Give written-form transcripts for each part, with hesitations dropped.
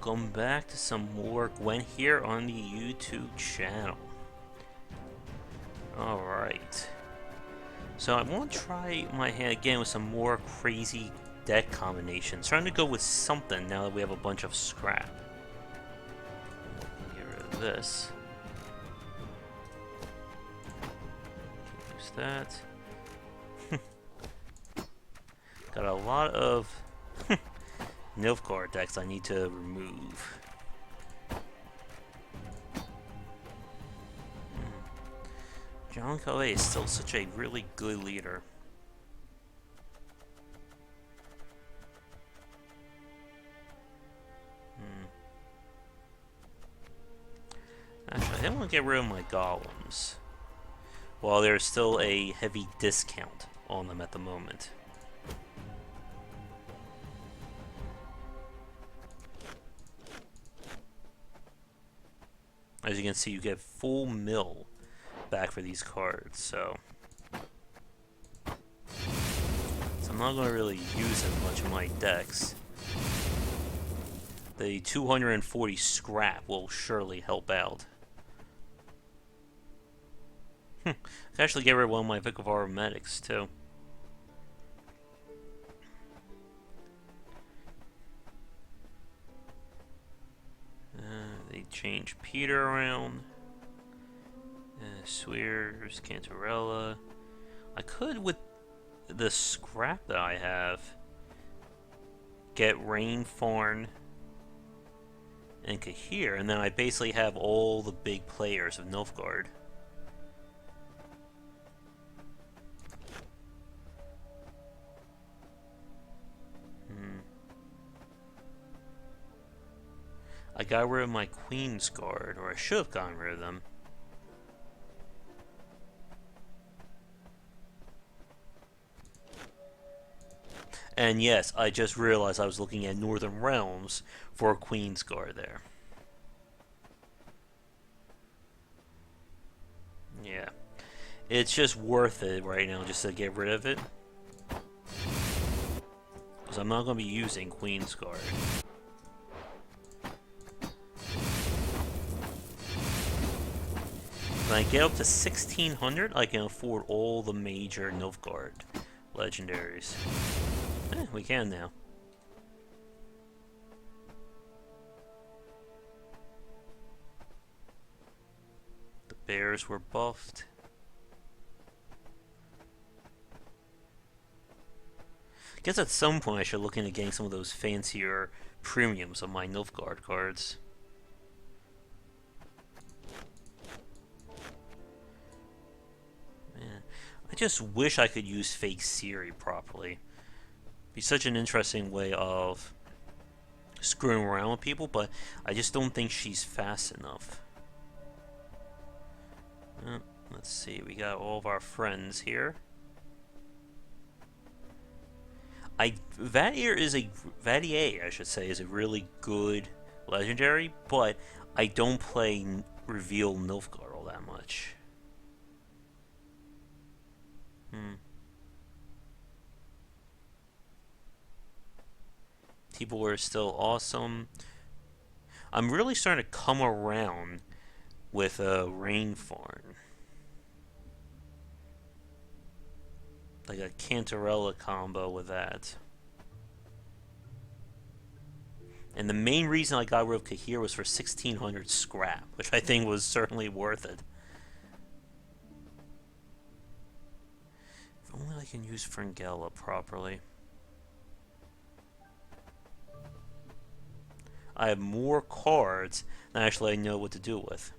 welcome back to some more Gwent here on the YouTube channel. Alright. So I want to try my hand again with some more crazy deck combinations. Trying to go with something now that we have a bunch of scrap. Get rid of this. Use that. Got a lot of Nilfgaard decks I need to remove. John Calais is still such a really good leader. Actually, I didn't want to get rid of my golems, while there's still a heavy discount on them at the moment. As you can see, you get full mill back for these cards, so I'm not going to really use it much in my decks. The 240 scrap will surely help out. I can actually get rid of one of my Vic of Aromatics, too. They change Peter around. Swears, Cantarella. I could, with the scrap that I have, get Rainfarn and Cahir, and then I basically have all the big players of Nilfgaard. I got rid of my Queen's Guard, or I should have gotten rid of them. And yes, I just realized I was looking at Northern Realms for a Queen's Guard there. Yeah. It's just worth it right now just to get rid of it. Because I'm not going to be using Queen's Guard. When I get up to 1600, I can afford all the major Nilfgaard legendaries. We can now. The bears were buffed. I guess at some point I should look into getting some of those fancier premiums of my Nilfgaard cards. Man, I just wish I could use fake Siri properly. Be such an interesting way of screwing around with people, but I just don't think she's fast enough. Let's see, we got all of our friends here. Vadier, I should say, is a really good legendary, but I don't play Reveal Nilfgaard all that much. People are still awesome. I'm really starting to come around with a Rainfarn. Like a Cantarella combo with that. And the main reason I got rid of Cahir was for 1600 scrap, which I think was certainly worth it. If only I can use Ferngella properly. I have more cards than actually I know what to do with.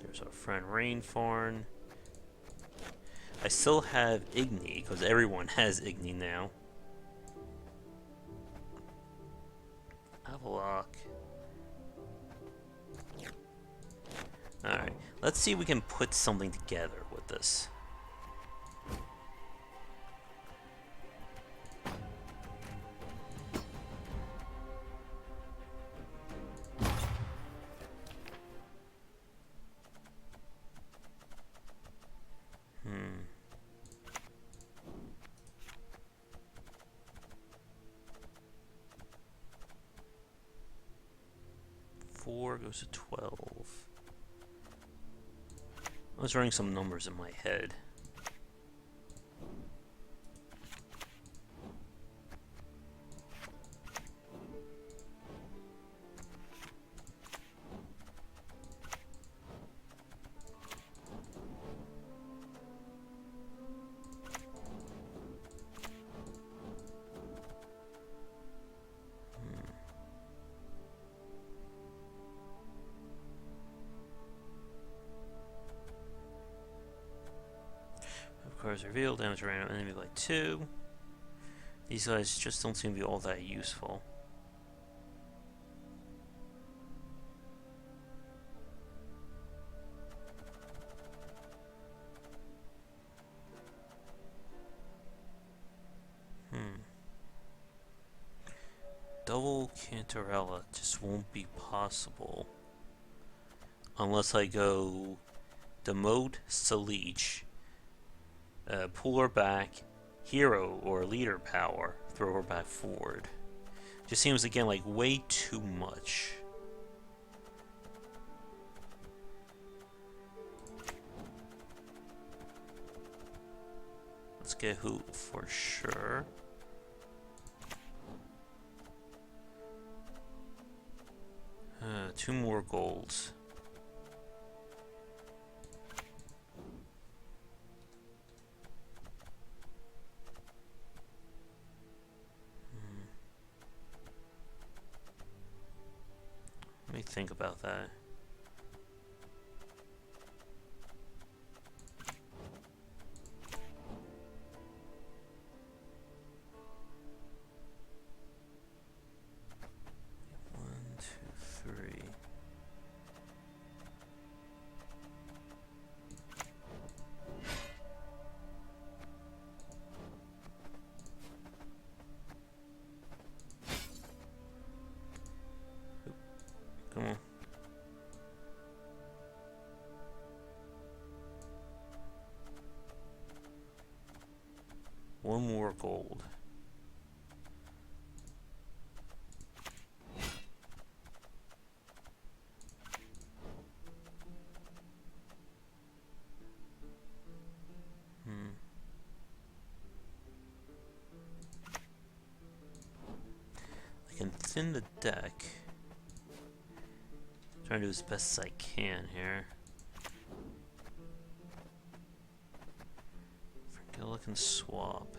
There's our friend Rainfarn. I still have Igni, because everyone has Igni now. Avalok. Alright, let's see if we can put something together with this. goes to 12. I was running some numbers in my head. Cards revealed, damage random enemy by 2. These guys just don't seem to be all that useful. Double Cantarella just won't be possible unless I go Demote Salish. Pull her back, hero or leader power, throw her back forward. Just seems again like way too much. Let's get who for sure. Two more golds. Let me think about that. One, two, three. Come on. One more gold. I can thin the deck. Trying to do as best as I can here. Fragilla can swap.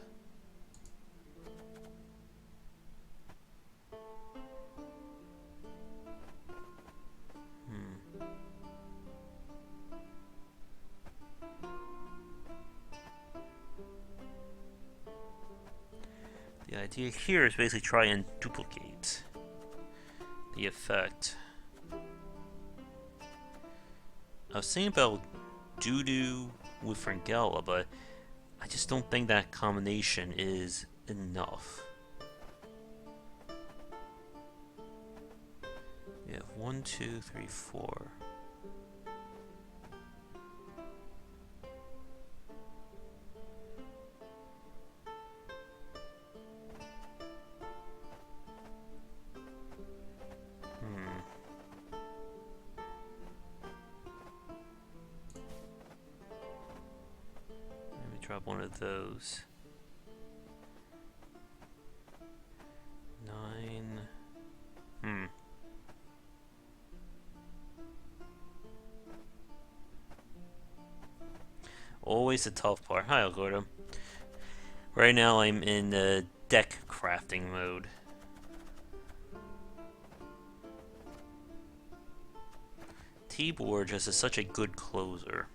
The idea here is basically try and duplicate the effect. I was thinking about Doo-Doo with Frangella, but I just don't think that combination is enough. We have 1, 2, 3, 4. Drop one of those. 9. Always the tough part. Hi, Algorithm. Right now I'm in deck crafting mode. T-Board just is such a good closer.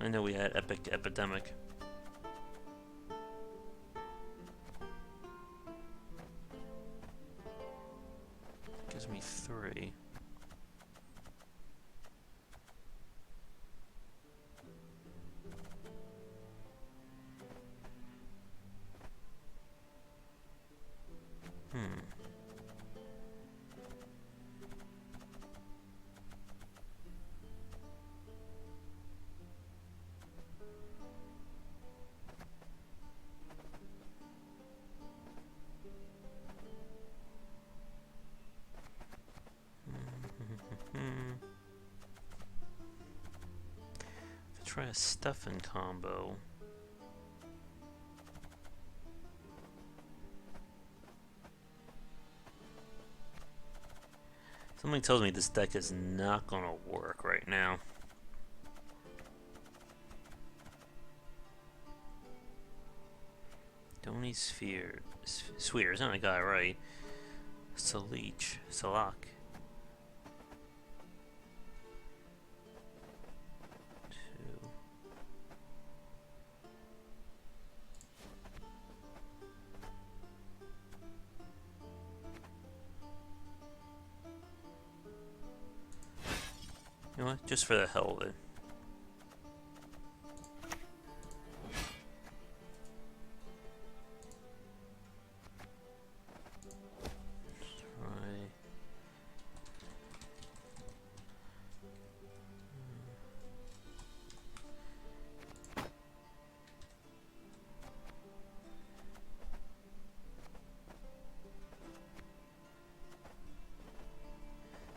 I know we had Epic Epidemic. Gives me 3. try a Stefan combo. Something tells me this deck is not gonna work right now. Donny Sphere. Sphere, isn't that guy right? Salich. Salak. You know what? Just for the hell of it.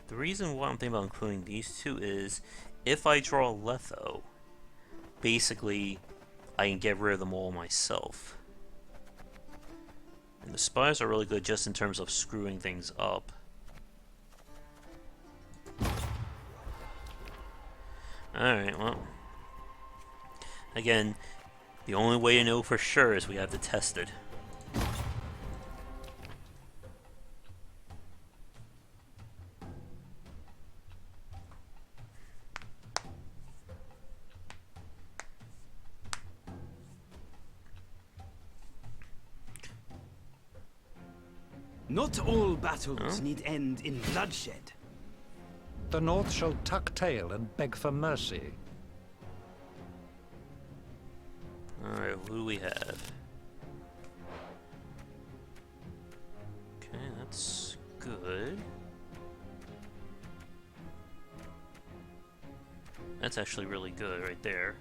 The reason why I'm thinking about including these two is if I draw Letho, basically I can get rid of them all myself. And the Spires are really good just in terms of screwing things up. Alright, well. Again, the only way to know for sure is we have to test it. Not all battles need end in bloodshed. The North shall tuck tail and beg for mercy. Alright, who do we have? Okay, that's good. That's actually really good right there.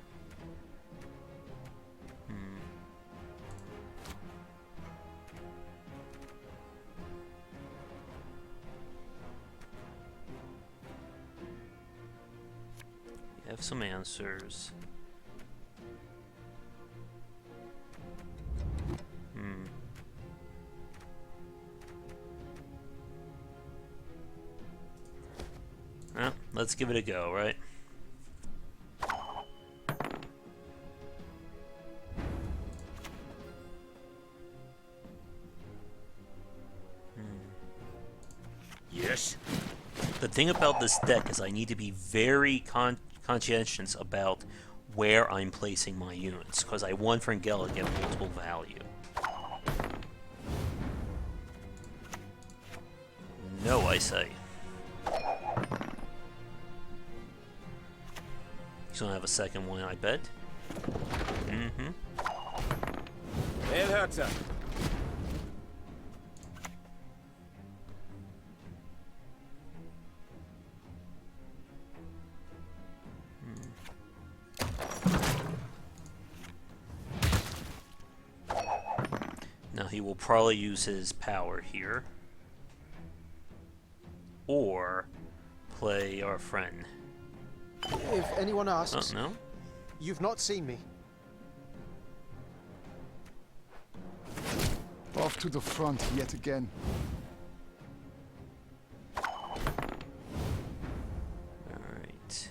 Have some answers. Well, let's give it a go, right? Yes. The thing about this deck is I need to be very conscientious about where I'm placing my units, because I want Ferngella to get multiple value. No, I say. He's gonna have a second one, I bet. El Herzer. Now he will probably use his power here. Or play our friend. If anyone asks, Oh, no? you've not seen me. Off to the front yet again. Alright.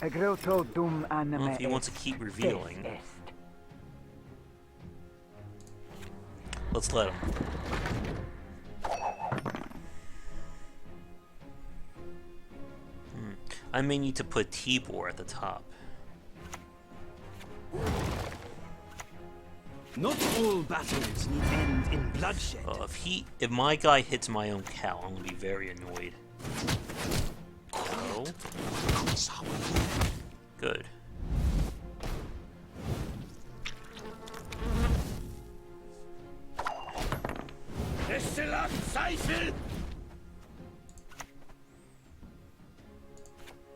I don't Well, if he wants to keep revealing, let's let him. I may need to put Tibor at the top. Not all battles need end in bloodshed. If my guy hits my own cow, I'm gonna be very annoyed. So, good.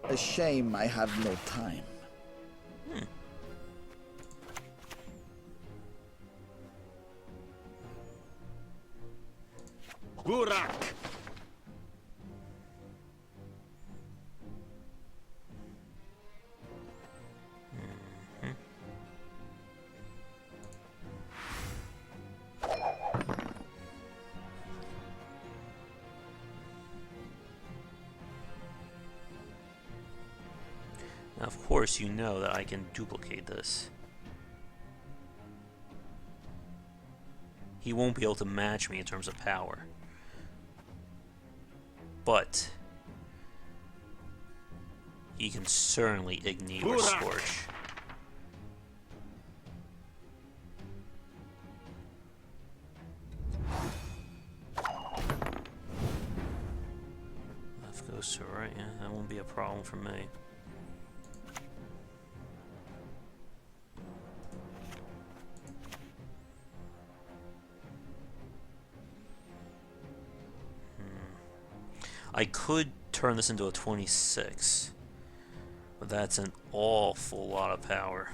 A shame I have no time. Burak. Now, of course, you know that I can duplicate this. He won't be able to match me in terms of power. But he can certainly ignite or scorch. Left goes to right, yeah, that won't be a problem for me. I could turn this into a 26, but that's an awful lot of power.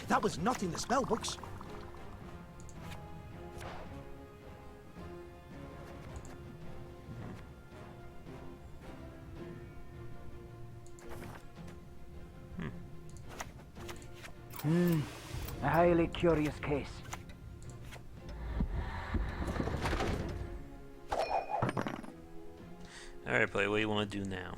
That was not in the spell books. A highly curious case. Alright, play, what do you want to do now?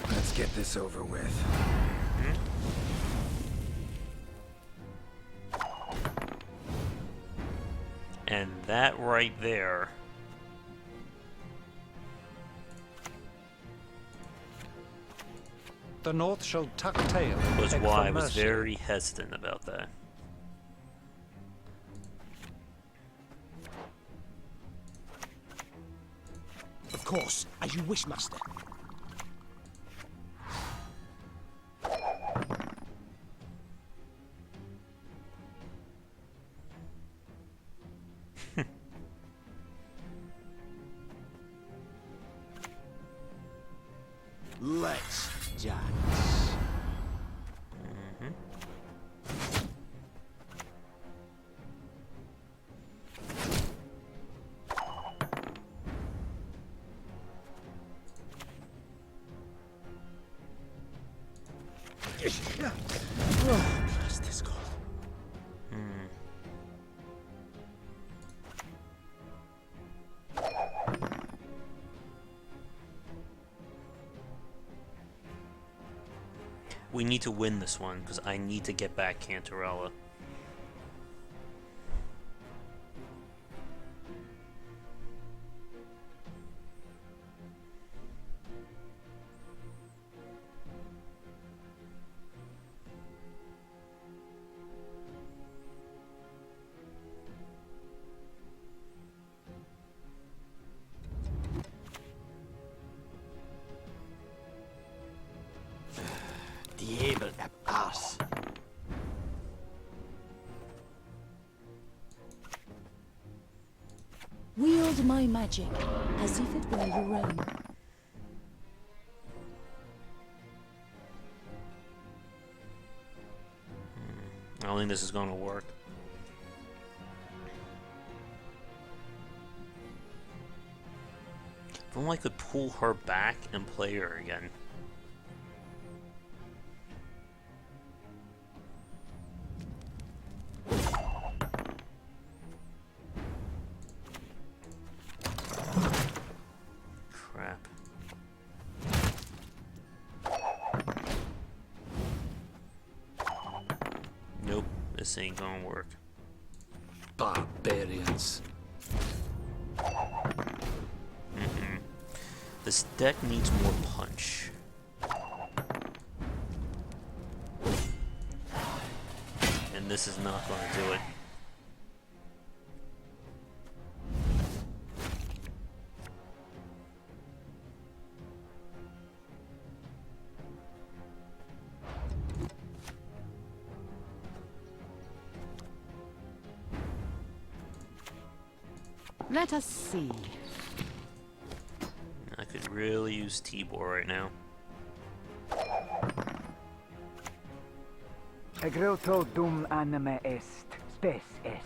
Let's get this over with. And that right there The North shall tuck tail and was beg why for I was mercy. very hesitant about that. Of course, as you wish, master. Let's dance. Oh, blast this cold. We need to win this one, because I need to get back Cantarella. Diabel ass. Wield my magic as if it were your own. I don't think this is going to work. If only I could pull her back and play her again. Crap. Nope, this ain't gonna work. Barbarians. This deck needs more punch. And this is not going to do it. Let us see. I could really use T-Bor right now. Egreto dum anima est, spes est.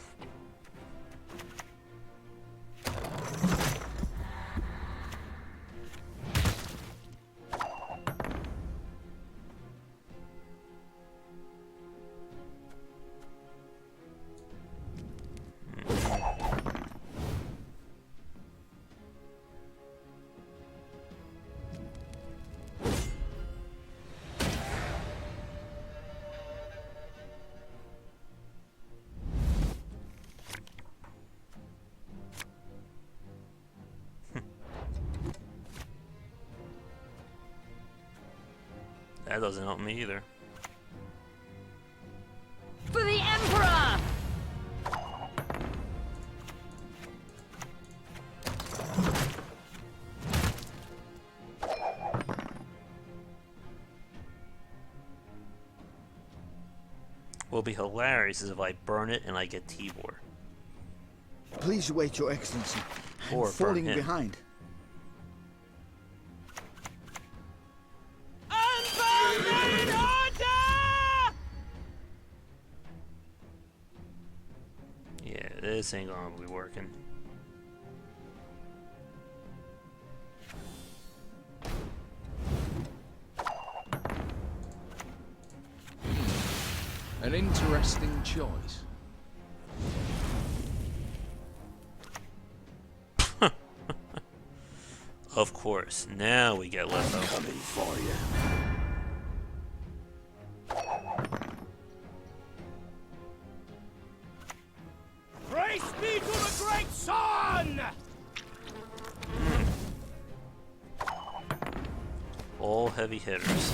That doesn't help me either. For the Emperor! What'll be hilarious is if I burn it and I get Tibor. Please wait, Your Excellency. I'm Or burn falling him. behind. Yeah, this ain't gonna be working. An interesting choice. Of course, now we get leftovers. Coming for you. Praise be to the great sun! All heavy hitters.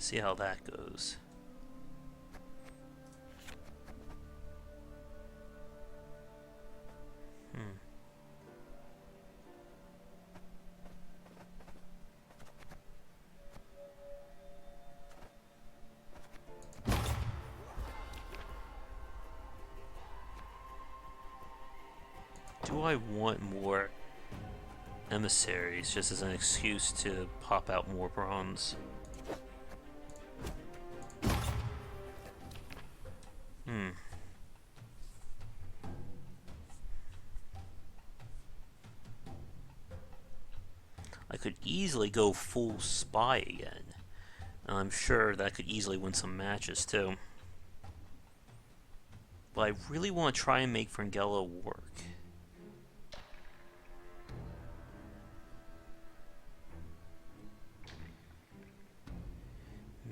See how that goes. Do I want more emissaries just as an excuse to pop out more bronze? I could easily go full spy again. I'm sure that could easily win some matches too. But I really want to try and make Fringella work.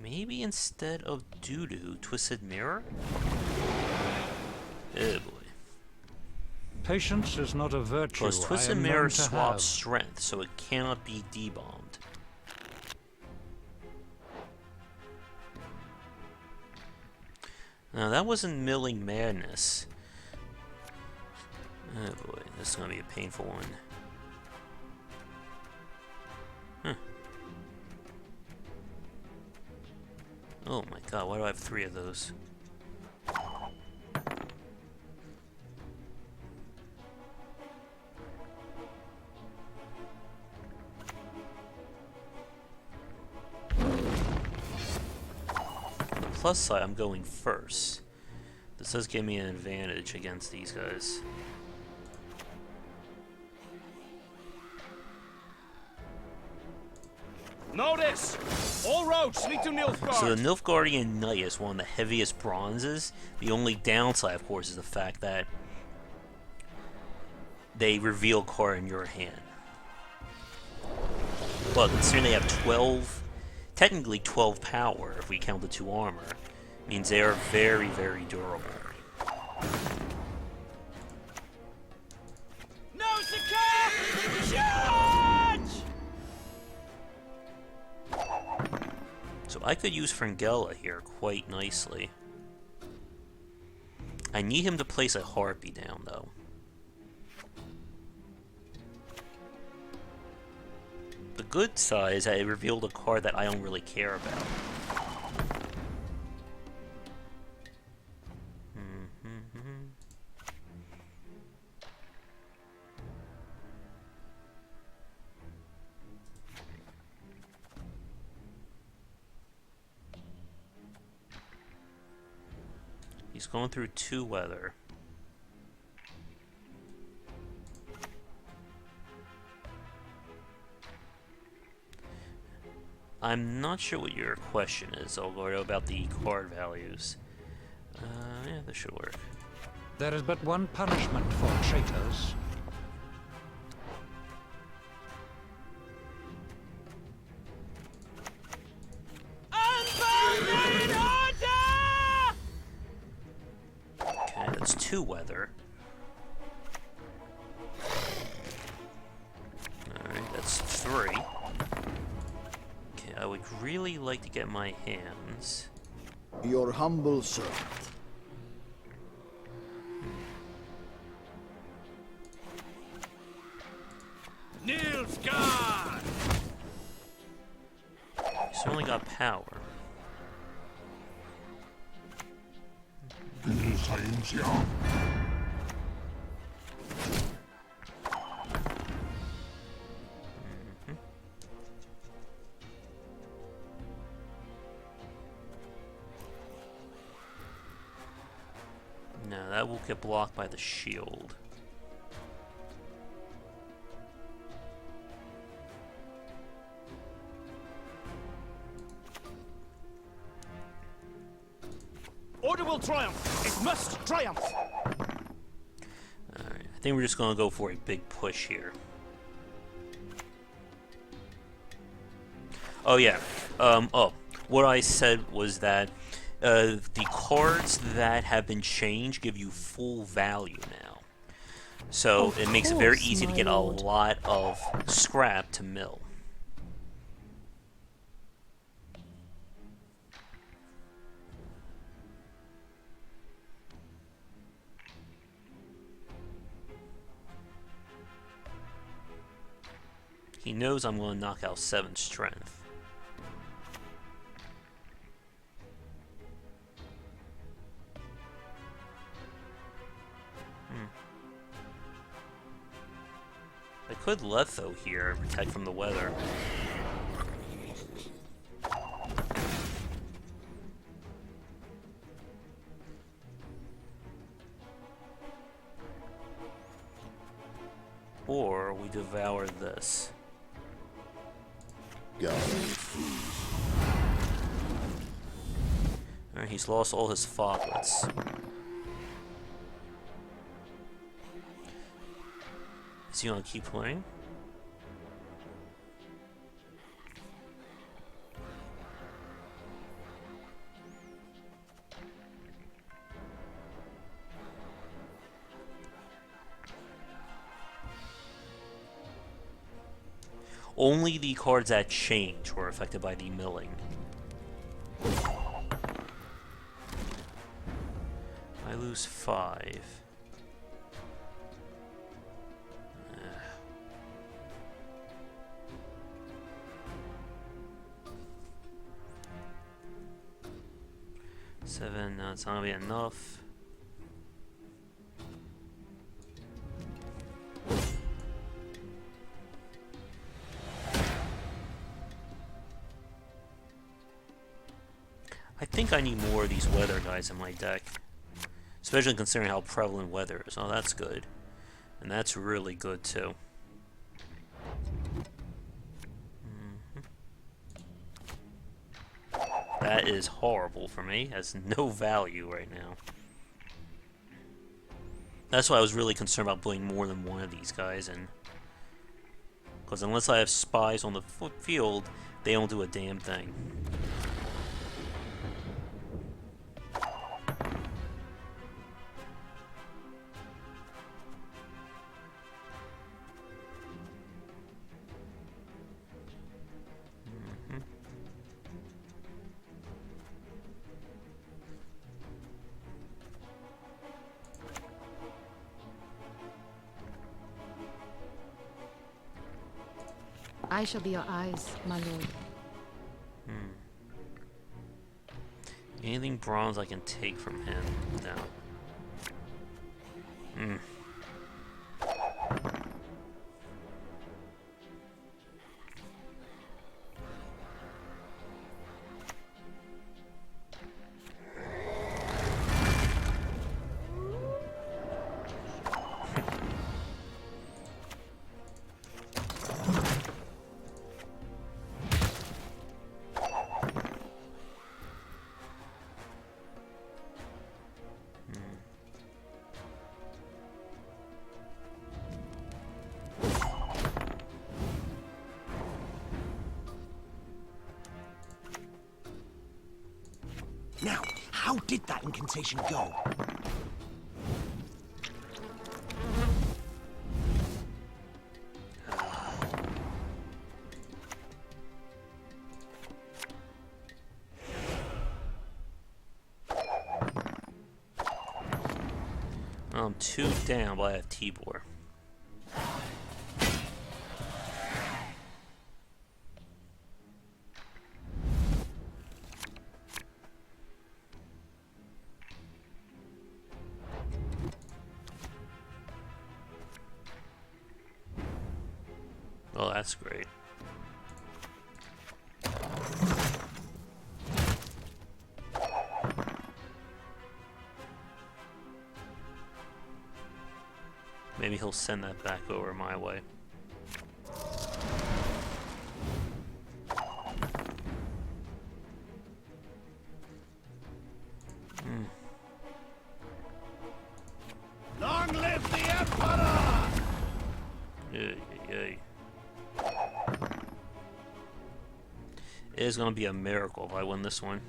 Maybe instead of Doo-Doo, Twisted Mirror? Oh boy. Patience is not a virtue. Because I Twisted am Mirror known to swaps have. strength, so it cannot be debombed. Now that wasn't Milling Madness. Oh boy, this is gonna be a painful one. Huh. Oh my god, why do I have 3 of those? On the plus side, I'm going first. This does give me an advantage against these guys. Notice! All roads lead to Nilfgaard! So the Nilfgaardian Knight is one of the heaviest bronzes. The only downside, of course, is the fact that they reveal card in your hand. But considering they have 12, technically 12 power, if we count the 2 armor, means they are very, very durable. Nausicaa! Charge! So I could use Fringilla here quite nicely. I need him to place a Harpy down, though. The good side is that it revealed a card that I don't really care about. He's going through 2 weather. I'm not sure what your question is, Olgordo, about the card values. Yeah, this should work. There is but one punishment for traitors. Okay, that's 2 weather. Alright, that's 3. Okay, I would really like to get my hands. Your humble servant. Nilfgaard! He's only got power. No, that will get blocked by the shield. Order will triumph! It must triumph! Alright, I think we're just gonna go for a big push here. Oh yeah, what I said was that the cards that have been changed give you full value now. So it makes it very easy to get a lot of scrap to mill. He knows I'm going to knock out 7 strength. I could Letho here and protect from the weather. Or we devour this. Go. Alright, he's lost all his foglets. Is he gonna keep playing? Only the cards that change were affected by the milling. I lose 5. Seven, no, it's not gonna be enough. I think I need more of these weather guys in my deck. Especially considering how prevalent weather is. Oh, that's good. And that's really good, too. That is horrible for me. Has no value right now. That's why I was really concerned about putting more than one of these guys in. Because unless I have spies on the field, they don't do a damn thing. I shall be your eyes, my lord. Anything bronze I can take from him? No. Now, how did that incantation go? I'm 2 down, but I have Tibor. Oh, that's great. Maybe he'll send that back over my way. Long live the Emperor! Yay. It is going to be a miracle if I win this one.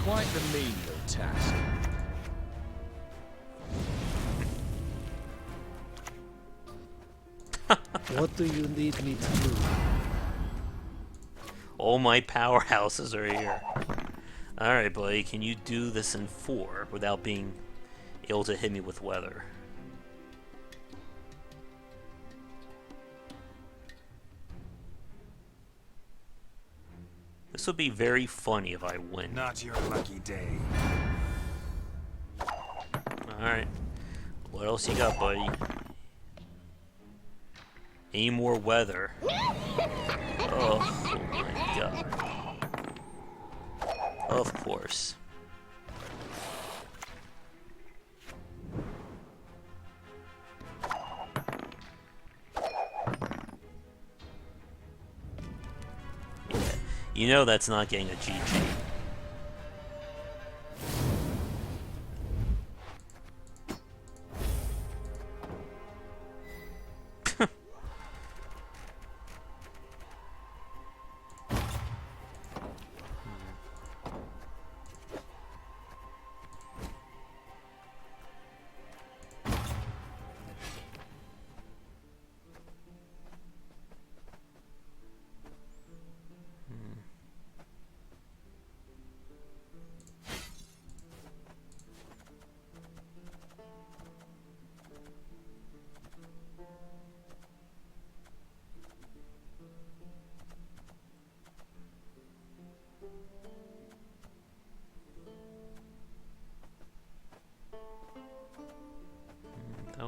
Quite the menial task. What do you need me to do? All my powerhouses are here. Alright, buddy, can you do this in 4 without being able to hit me with weather? This would be very funny if I win. Not your lucky day. Alright. What else you got, buddy? Any more weather? Oh my god. Of course. Yeah. You know that's not getting a GG.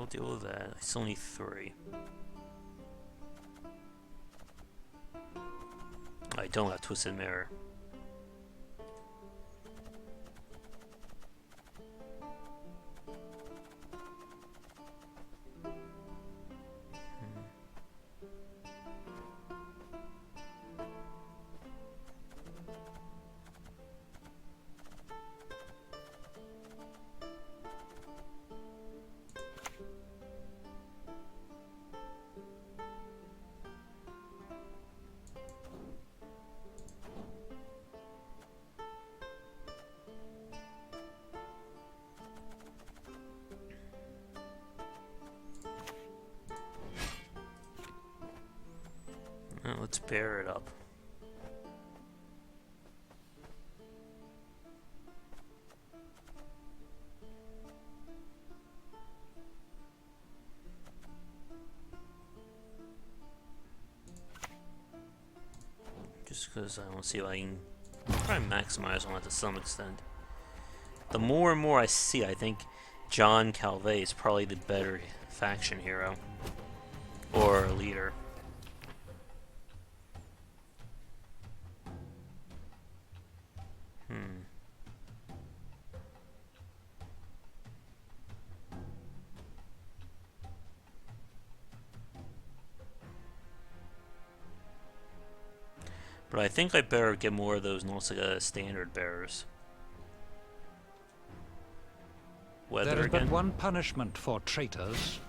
deal with that. I still need 3. I don't have Twisted Mirror. Let's bear it up. Just because I want to see if I can try and maximize on it to some extent. The more and more I see, I think John Calvet is probably the better faction hero. Or leader. But I think I better get more of those Nausicaa standard bearers. Weather There is again? but one punishment for traitors.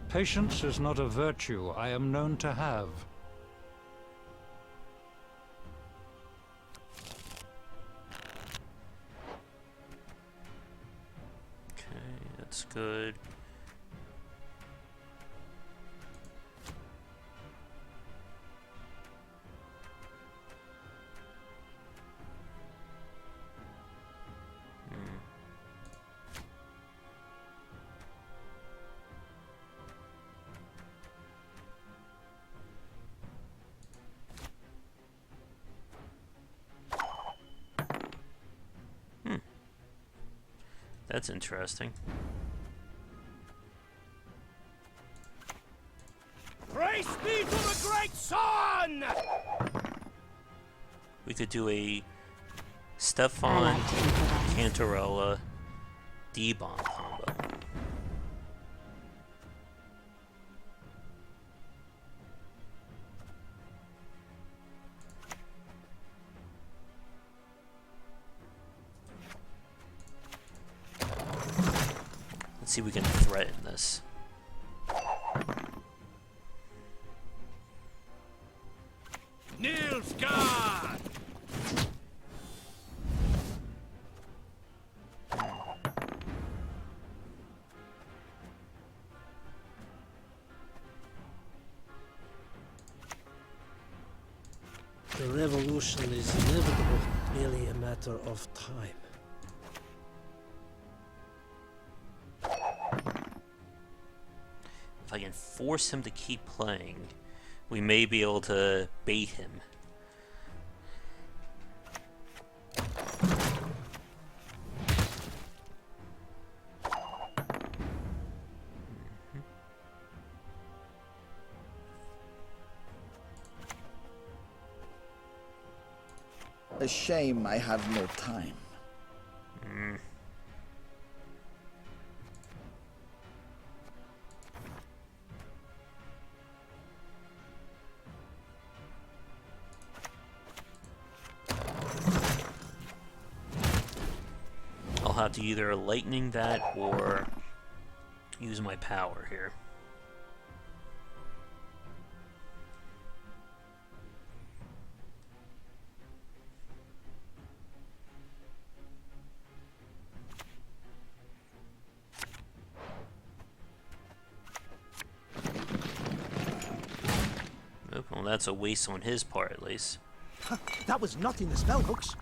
Patience is not a virtue I am known to have. Okay, that's good. That's interesting. Praise be to the great sun! We could do a Stefan Cantarella D-bomb combo. Let's see if we can threaten this. Nilfgaard! The revolution is inevitable, merely a matter of time. If I can force him to keep playing, we may be able to bait him. A shame I have no time. I'll have to either lightning that or use my power here. Oh, well, that's a waste on his part, at least. That was not in the spell books.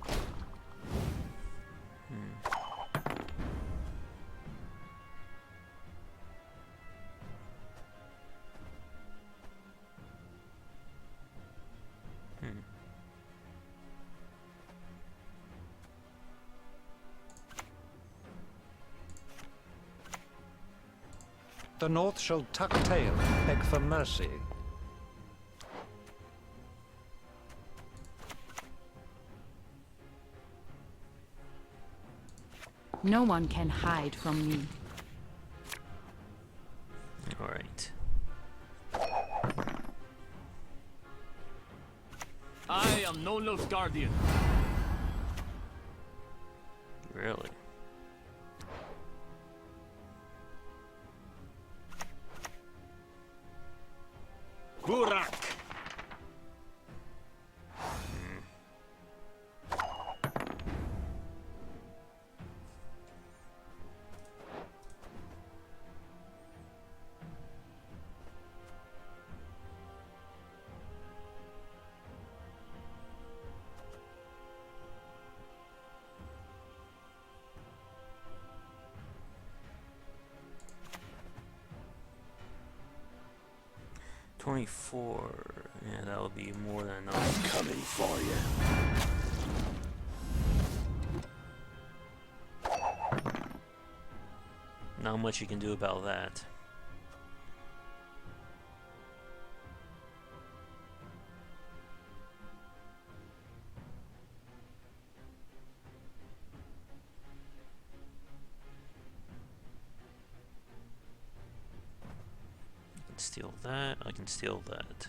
The North shall tuck tail and beg for mercy. No one can hide from me. Alright. I am no Nilfgaardian. Really? Burak! $24. Yeah, that would be more than enough. I'm coming for you. Not much you can do about that. Steal that, I can steal that.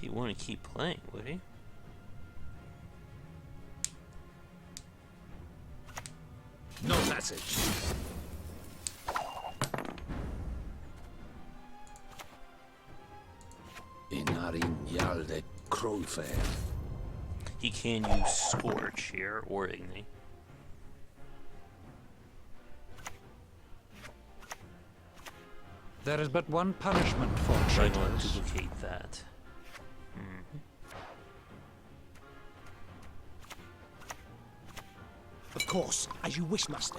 He wouldn't keep playing, would he? No message. Inarin Yalde Kroifair. He can use Scorch here, or Ignite. There is but one punishment for So I'm going to traitors. duplicate that. Of course, as you wish, master.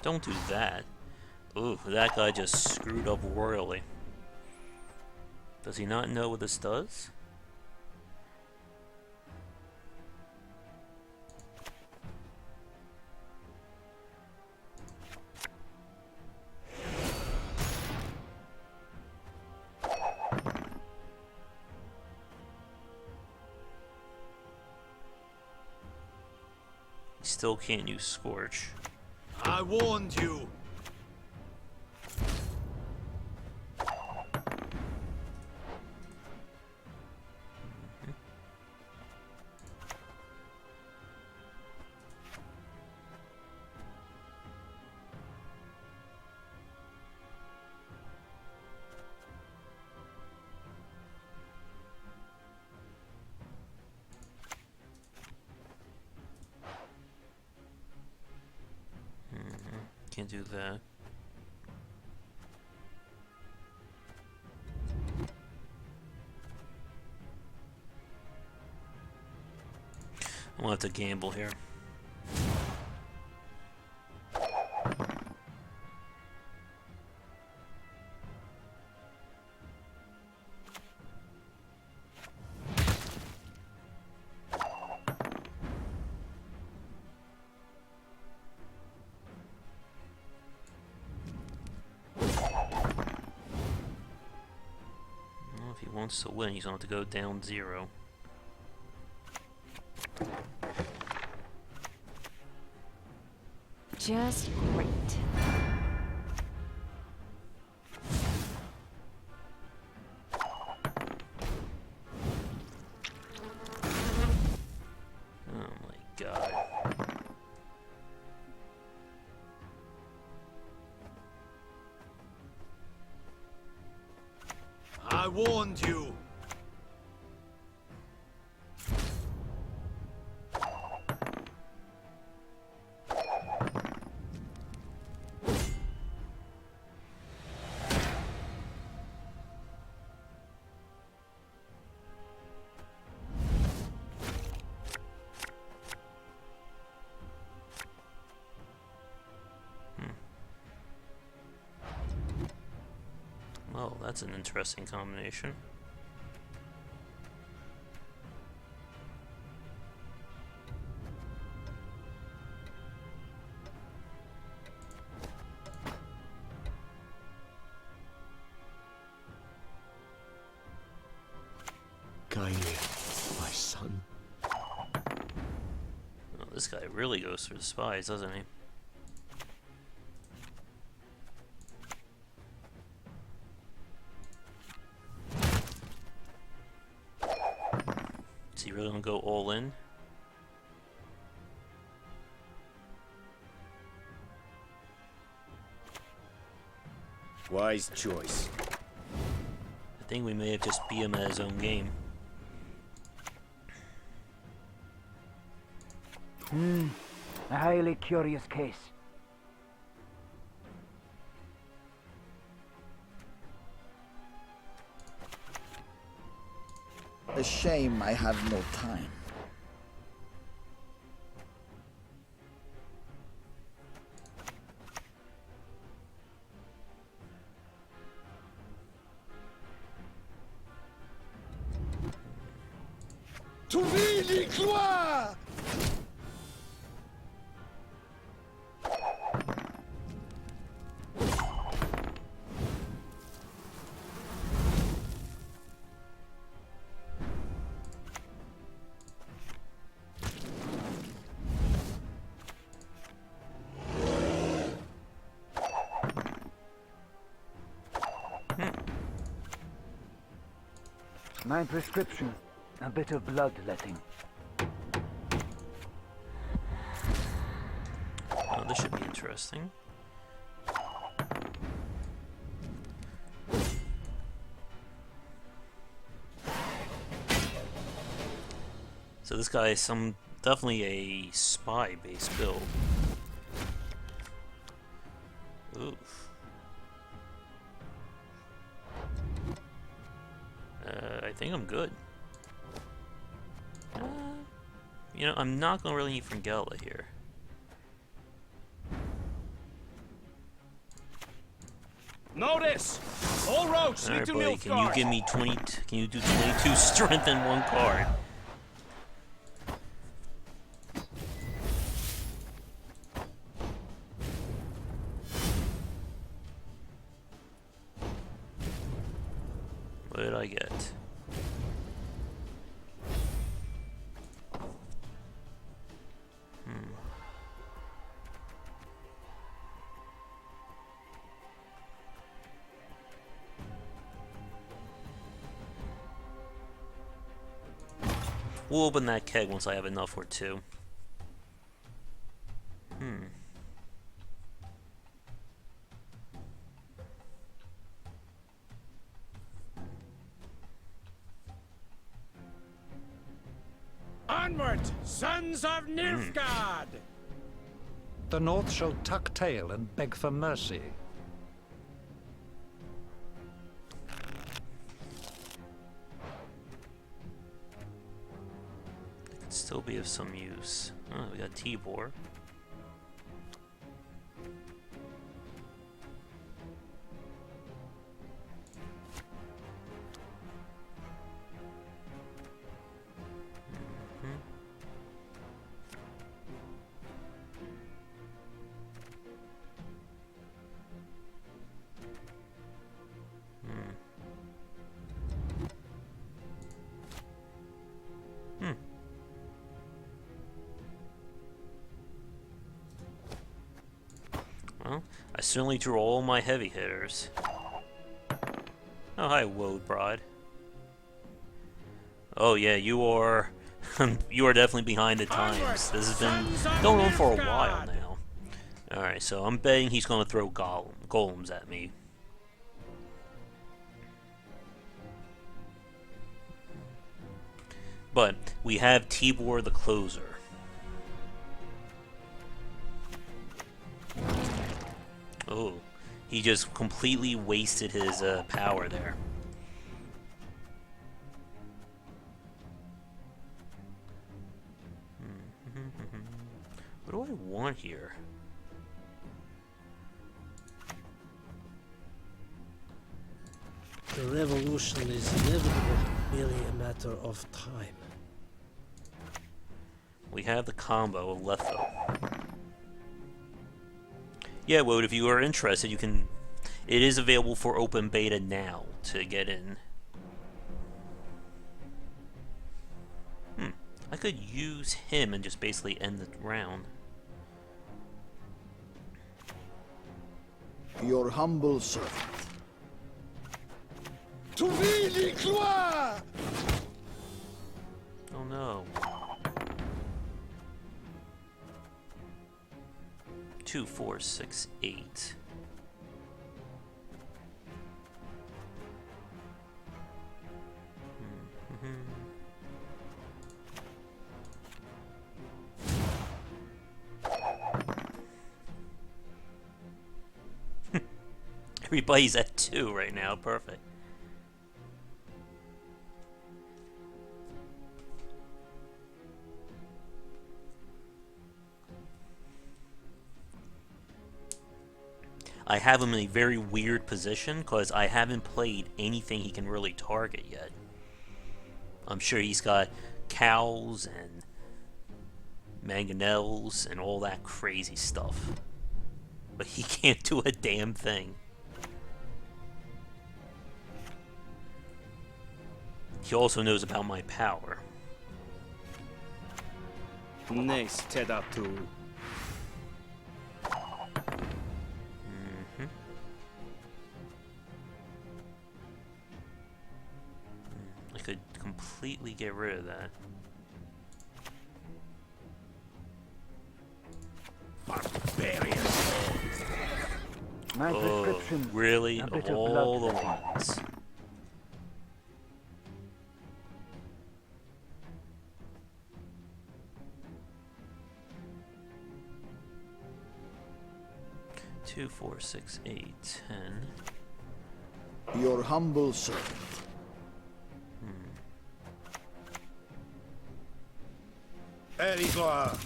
Don't do that. Ooh, that guy just screwed up royally. Does he not know what this does? He still can't use Scorch. I warned you. Can't do that. I'm gonna have to gamble here. If he wants to win, he's going to have to go down 0. Just great. Oh my god. I warned you. that's an interesting combination. Guide my son. Oh, this guy really goes for the spies, doesn't he? Is he really gonna go all in? Wise choice. I think we may have just beat him at his own game. A highly curious case. A shame I have no time. To really gloire! My prescription, a bit of bloodletting. Oh, this should be interesting. So this guy is definitely a spy-based build. Oof. I think I'm good. You know, I'm not gonna really need Fringella here. Notice! All roads lead Alright, to buddy, can you Nilfgaard. give me 20? Can you do 22 strength in one card? What did I get? We'll open that keg once I have enough for two. Onward, sons of Nilfgaard! The North shall tuck tail and beg for mercy. It could still be of some use. Oh, we got Tibor. Well, I certainly drew all my heavy hitters. Oh, hi, Woadbrod. Oh yeah, you are you are definitely behind the times. This has been going on for a while now. Alright, so I'm betting he's going to throw golems at me. But we have Tibor the Closer. Oh, he just completely wasted his power there. What do I want here? The revolution is inevitable, merely a matter of time. We have the combo of Letho. Yeah, Woad, if you are interested, you can... It is available for open beta now to get in. I could use him and just basically end the round. Your humble servant. To the gloire! Oh no. 2, 4, 6, 8. Everybody's at 2 right now. Perfect. I have him in a very weird position because I haven't played anything he can really target yet. I'm sure he's got cows and mangonels and all that crazy stuff. But he can't do a damn thing. He also knows about my power. Nice, Tedatu. I could completely get rid of that. My prescription. Really? A Of bit of all the blood. ones. Two, 4, 6, 8, 10. Your humble servant. Very gloire.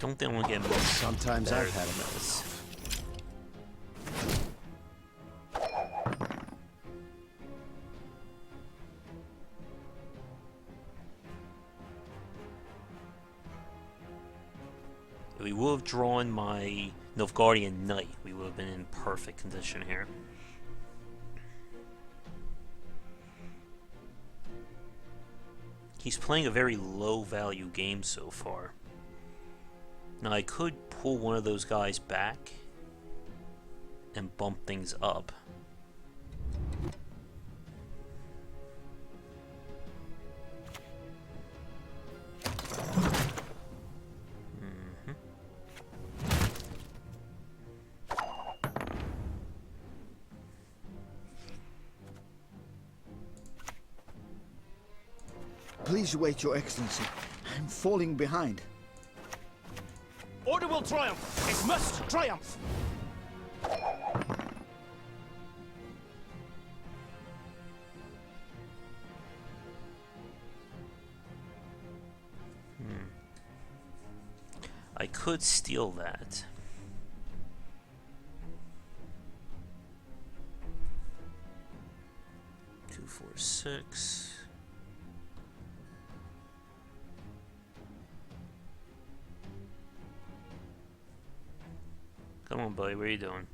Don't think I'm gonna get much. Sometimes better I've had than enough. this. If we would have drawn my Nilfgaardian Knight, we would have been in perfect condition here. He's playing a very low value game so far. Now I could pull one of those guys back and bump things up. Please wait, Your Excellency. I'm falling behind. Order will triumph! It must triumph! I could steal that. Two, 4, 6. Come on, buddy, what are you doing?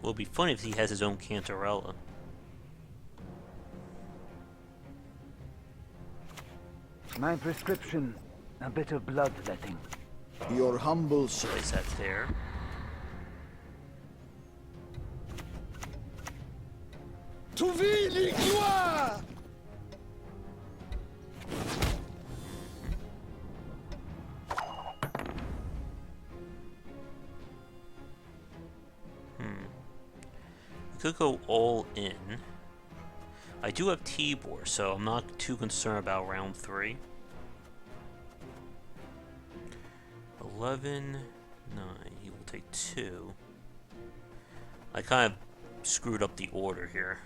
Well, it'd be funny if he has his own Cantarella. My prescription. A bit of bloodletting. Your humble servant. Place that there. To the gloire! Could go all in. I do have Tibor, so I'm not too concerned about round 3. 11, 9. He will take 2. I kind of screwed up the order here.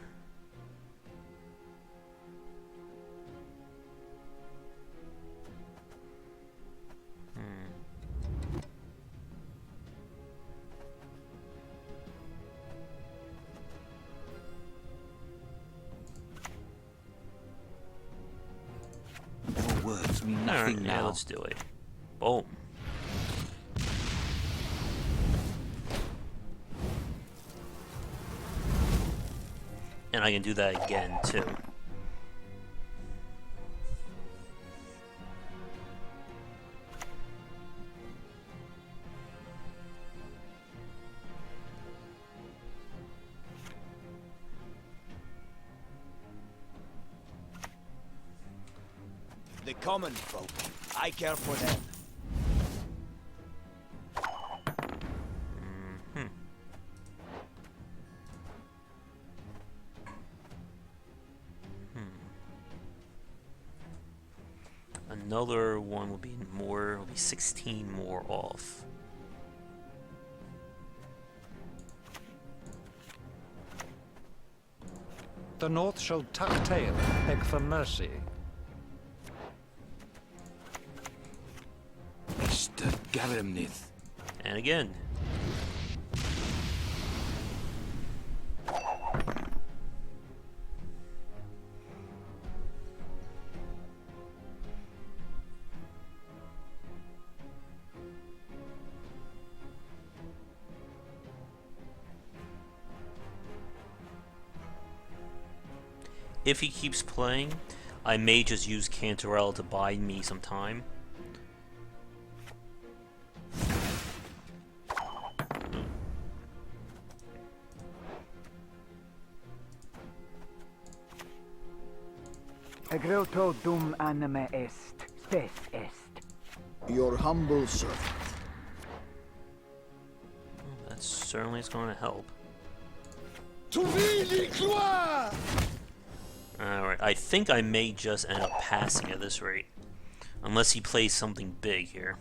Starting Yeah, now. let's do it. Boom. And I can do that again, too. The common folk. I care for them. Another one will be more, will be 16 more off. The North shall tuck tail and beg for mercy. Mr. Garamnith. And again. If he keeps playing, I may just use Cantarell to buy me some time. Egreto dum anima est, spes est. Your humble servant. That certainly is going to help. To vili gloire! Alright, I think I may just end up passing at this rate. Unless he plays something big here.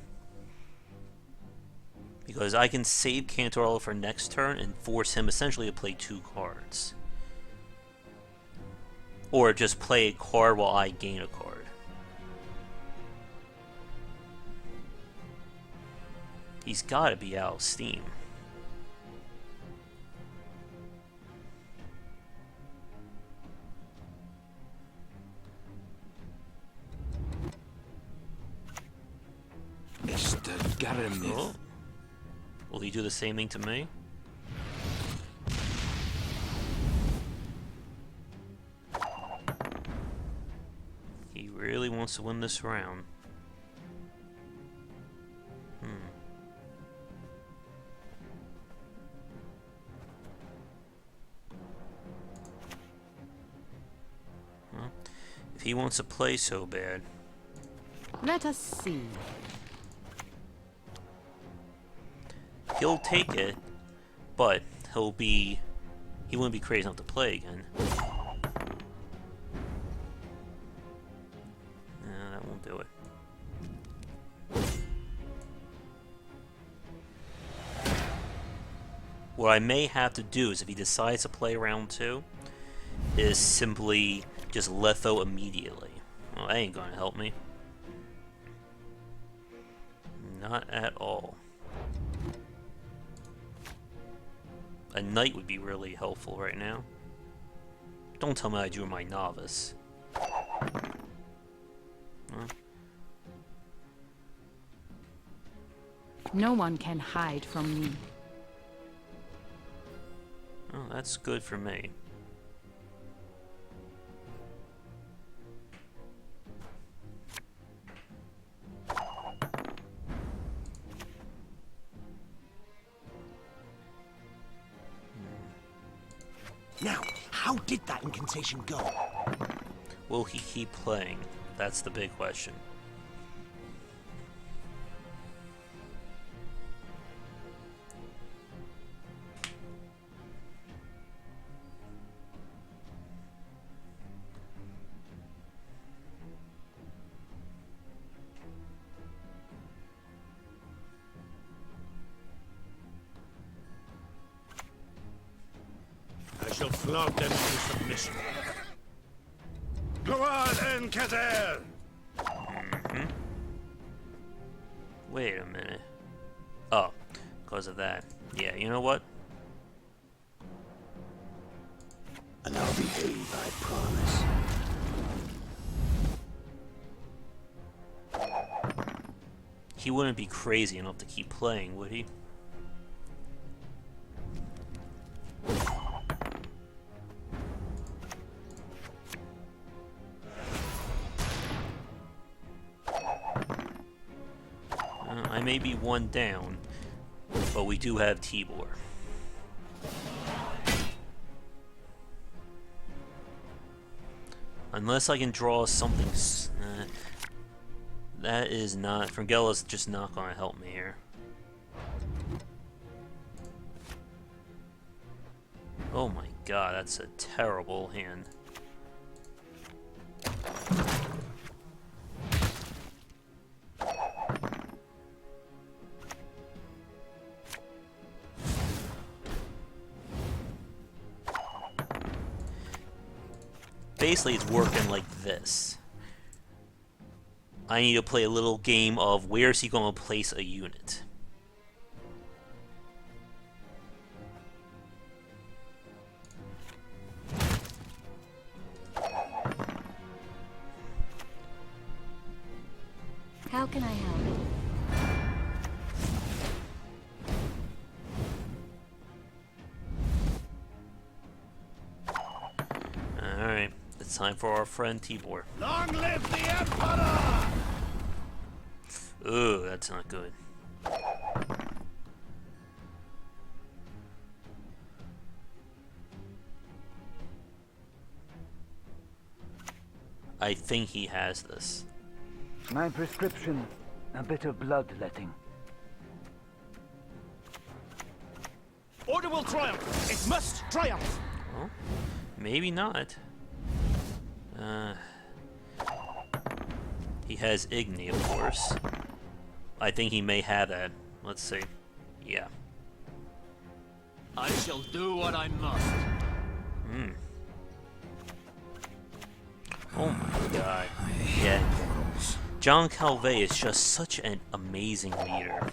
Because I can save Cantarell for next turn and force him essentially to play 2 cards. Or just play a card while I gain a card. He's gotta be out of steam. Mr. Garamnith. Oh. Will he do the same thing to me? He really wants to win this round. Well, if he wants to play so bad, Let us see. he'll take it, but he wouldn't be crazy enough to play again. Nah, that won't do it. What I may have to do is, if he decides to play round 2, is simply just Letho immediately. Well, that ain't gonna help me. Not at all. A knight would be really helpful right now. Don't tell me I drew my novice. Huh? No one can hide from me. Oh, that's good for me. Now, how did that incantation go? Will he keep playing? That's the big question. I shall flog them into submission. Gloire and Kater! Wait a minute. Oh, because of that. Yeah, you know what? And I'll behave, I promise. He wouldn't be crazy enough to keep playing, would he? I may be one down, but we do have Tibor. Unless I can draw something... that is not... Fringella's just not going to help me here. Oh my god, that's a terrible hand. Basically, it's working like this. I need to play a little game of where is he going to place a unit. How can I help? Alright, it's time for our friend Tibor. Long live the Emperor! Ooh, that's not good. I think he has this. My prescription, a bit of bloodletting. Order will triumph. It must triumph. Well, maybe not. He has Igni, of course. I think he may have that. Let's see. Yeah. I shall do what I must. Oh my god. Yeah. John Calvet is just such an amazing leader.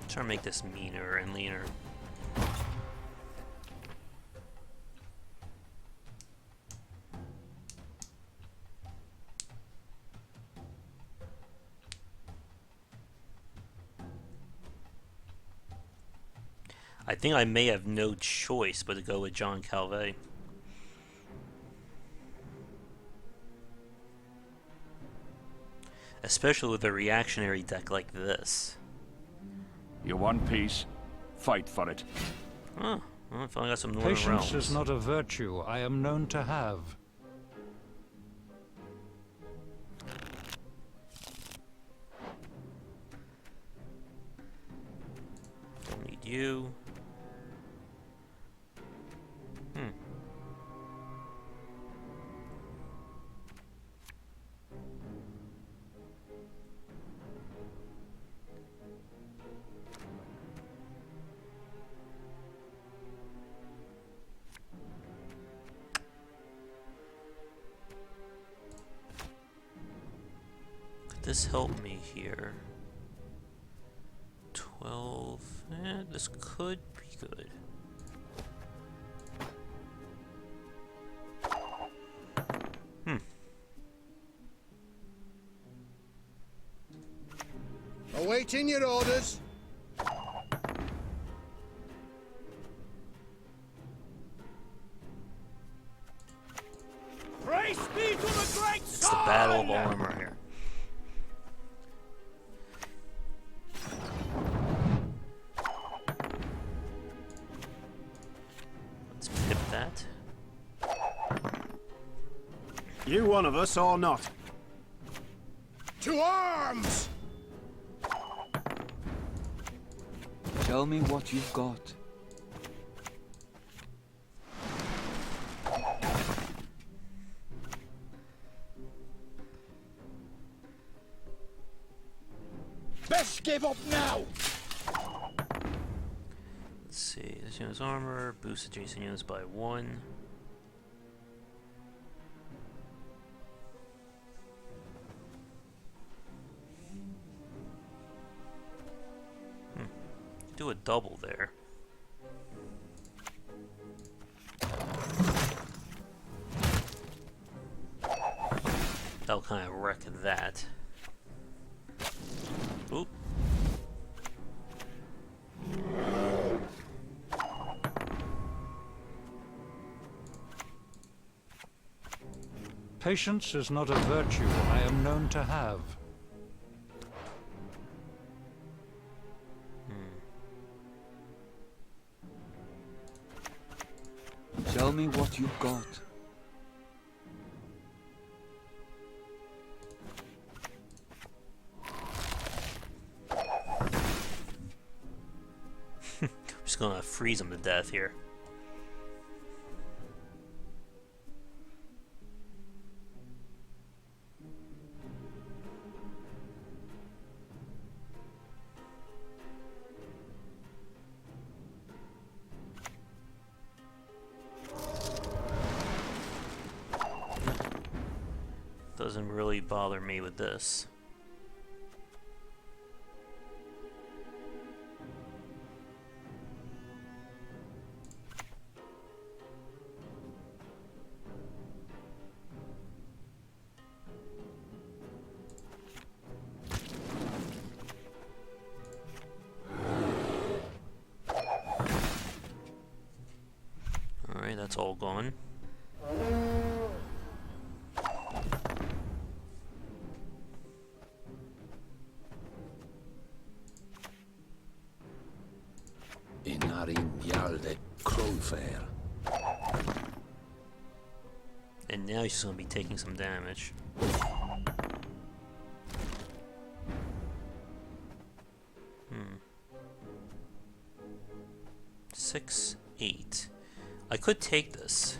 Try to make this meaner and leaner. I think I may have no choice but to go with John Calvet. Especially with a reactionary deck like this. You want peace? Fight for it. Oh, well, I finally got some Northern Patience Realms. is not a virtue I am known to have. Don't need you. This help me here. 12. This could be good. Awaiting your orders. You one of us or not? To arms! Tell me what you've got. Best give up now! Let's see. This unit's armor boosts adjacent units by 1. Do a double there. That'll kind of wreck that. Oop. Patience is not a virtue I am known to have. Tell me what you've got. I'm just gonna freeze him to death here. Doesn't really bother me with this. Alright, that's all gone. And now she's gonna be taking some damage. Hmm. 6, 8. I could take this.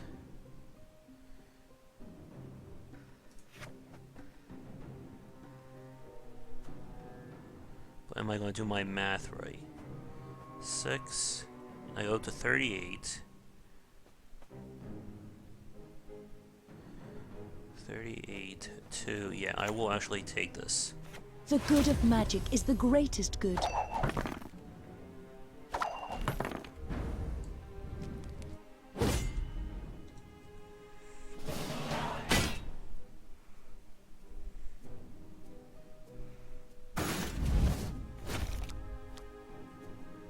But am I gonna do my math right? 6. I go to 38. 38, 2. Yeah, I will actually take this. The good of magic is the greatest good.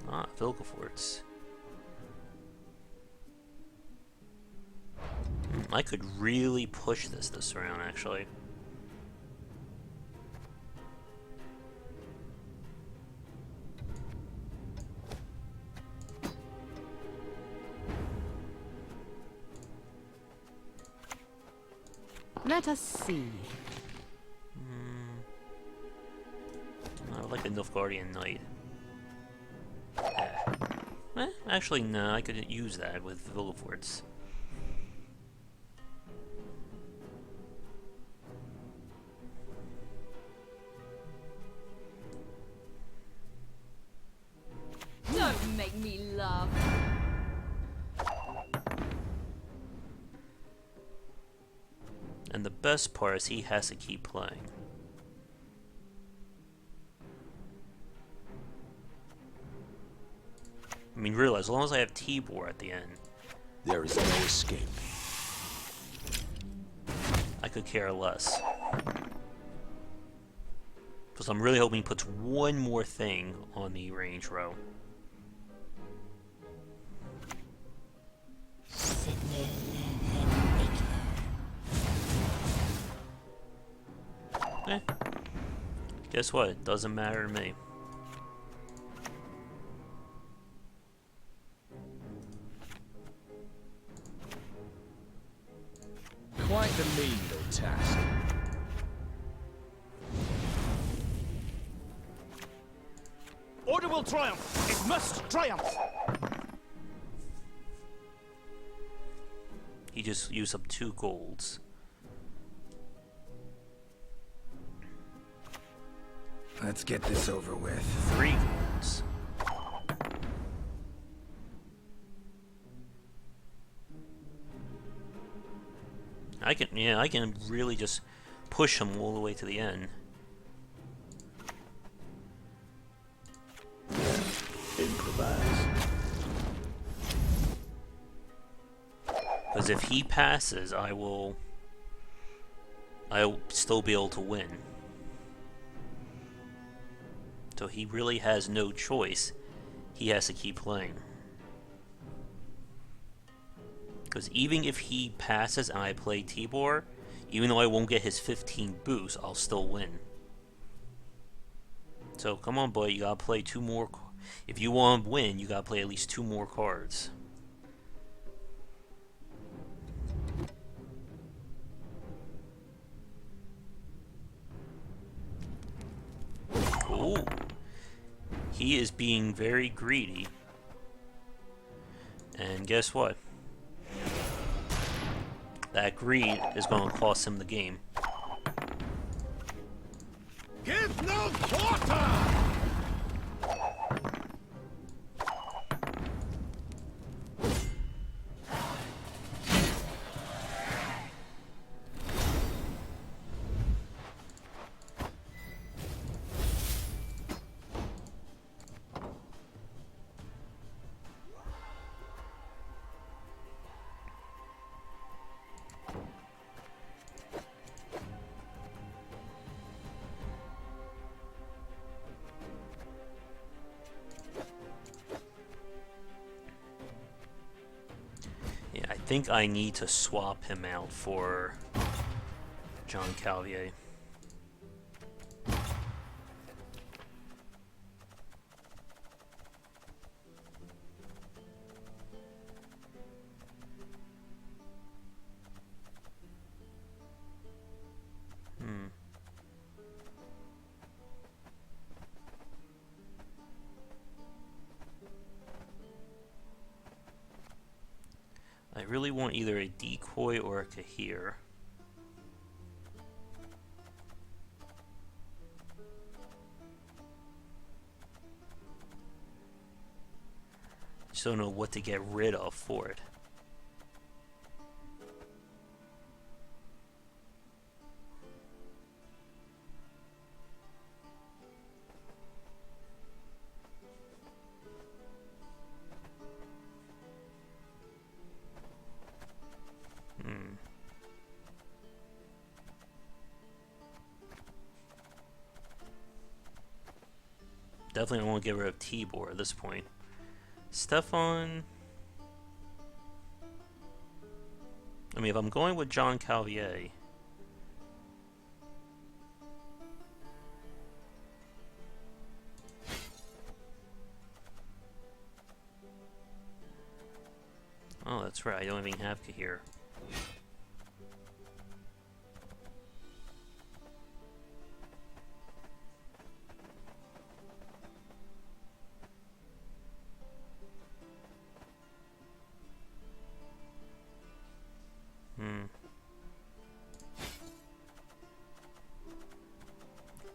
Ah, Vilgefortz. I could really push this round, actually. Let us see. I would like a Nilfgaardian Knight. Actually, no, I could use that with Vilgefortz. Don't make me laugh. And the best part is he has to keep playing. I mean, realize, as long as I have Tibor at the end, there is no escape. I could care less. Because I'm really hoping he puts one more thing on the range row. Guess what? It doesn't matter to me. Quite the mean little Order will triumph. It must triumph. He just used up 2 golds. Let's get this over with. 3 golds. I can really just push him all the way to the end. Improvise. Because if he passes, I'll still be able to win. So he really has no choice. He has to keep playing. Because even if he passes and I play Tibor, even though I won't get his 15 boost, I'll still win. So come on, boy, you gotta play 2 more. If you want to win, you gotta play at least 2 more cards. Ooh. He is being very greedy. And guess what? That greed is going to cost him the game. Give no quarter! I think I need to swap him out for John Calvier. I really want either a decoy or a Kahir. Just don't know what to get rid of for it. Definitely don't want to get rid of Tibor at this point. Stefan... I mean, if I'm going with John Calvier... Oh, that's right, I don't even have Kahir.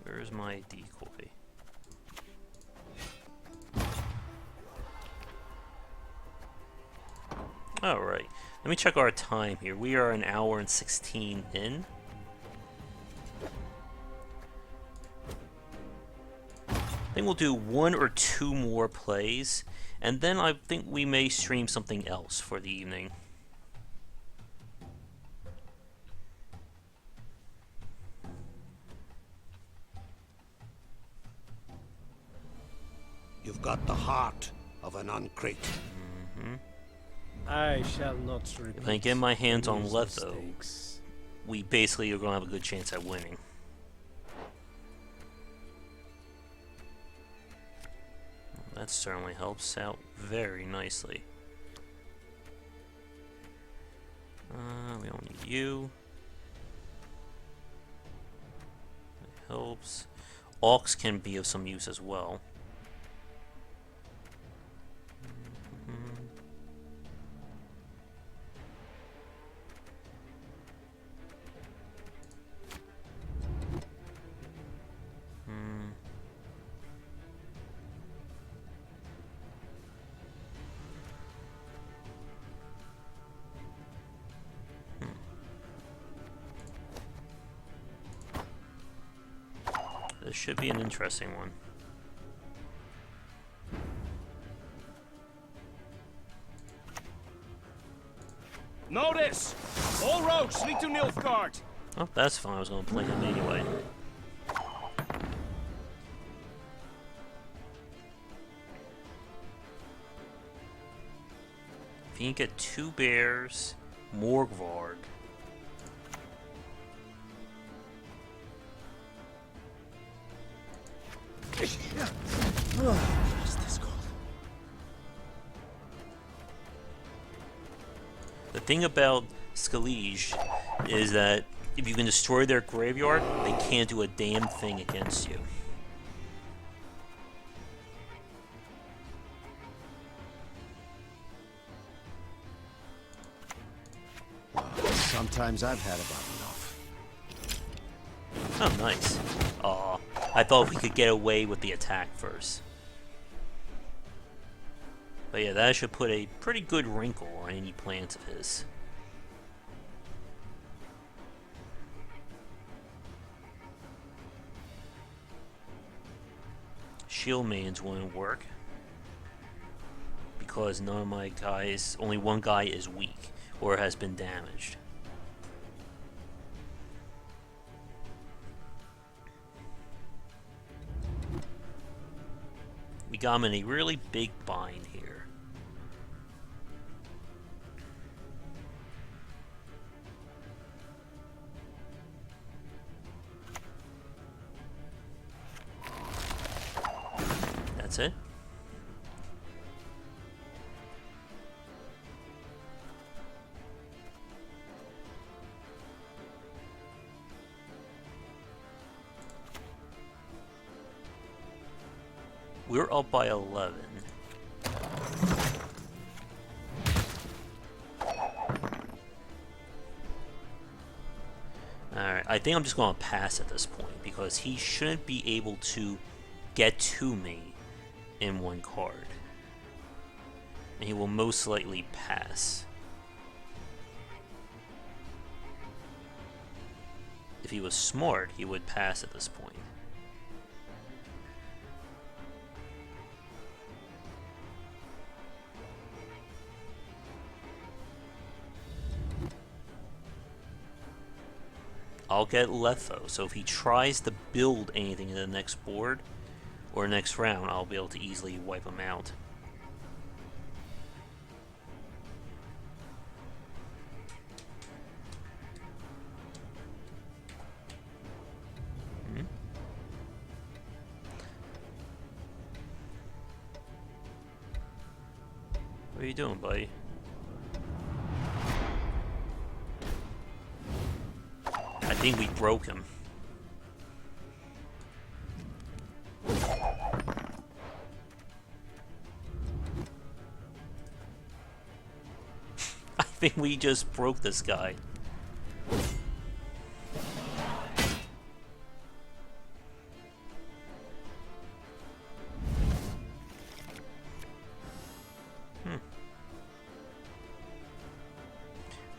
Where's my decoy? Alright, let me check our time here. We are an hour and 16 in. I think we'll do 1 or 2 more plays, and then I think we may stream something else for the evening. You've got the heart of an uncrate. I shall not repeat. If I get my hands on those Letho, mistakes. we basically are going to have a good chance at winning. That certainly helps out very nicely. We don't need you. That helps. Aux can be of some use as well. This should be an interesting one. Notice! All roads lead to Nilfgaard! Oh, that's fine. I was going to play him anyway. If you can get 2 bears, Morgvard. What is this called? The thing about Skellige is that if you can destroy their graveyard, they can't do a damn thing against you. Sometimes I've had about enough. Oh, nice. Aw, I thought we could get away with the attack first. But yeah, that should put a pretty good wrinkle on any plans of his. Shield mains wouldn't work because none of my guys, only one guy is weak or has been damaged. We got him in a really big bind here. That's it. We're up by 11. Alright, I think I'm just going to pass at this point because he shouldn't be able to get to me in one card. And he will most likely pass. If he was smart, he would pass at this point. I'll get Letho, so if he tries to build anything in the next board or next round, I'll be able to easily wipe him out. What are you doing, buddy? I think we broke him. I think we just broke this guy.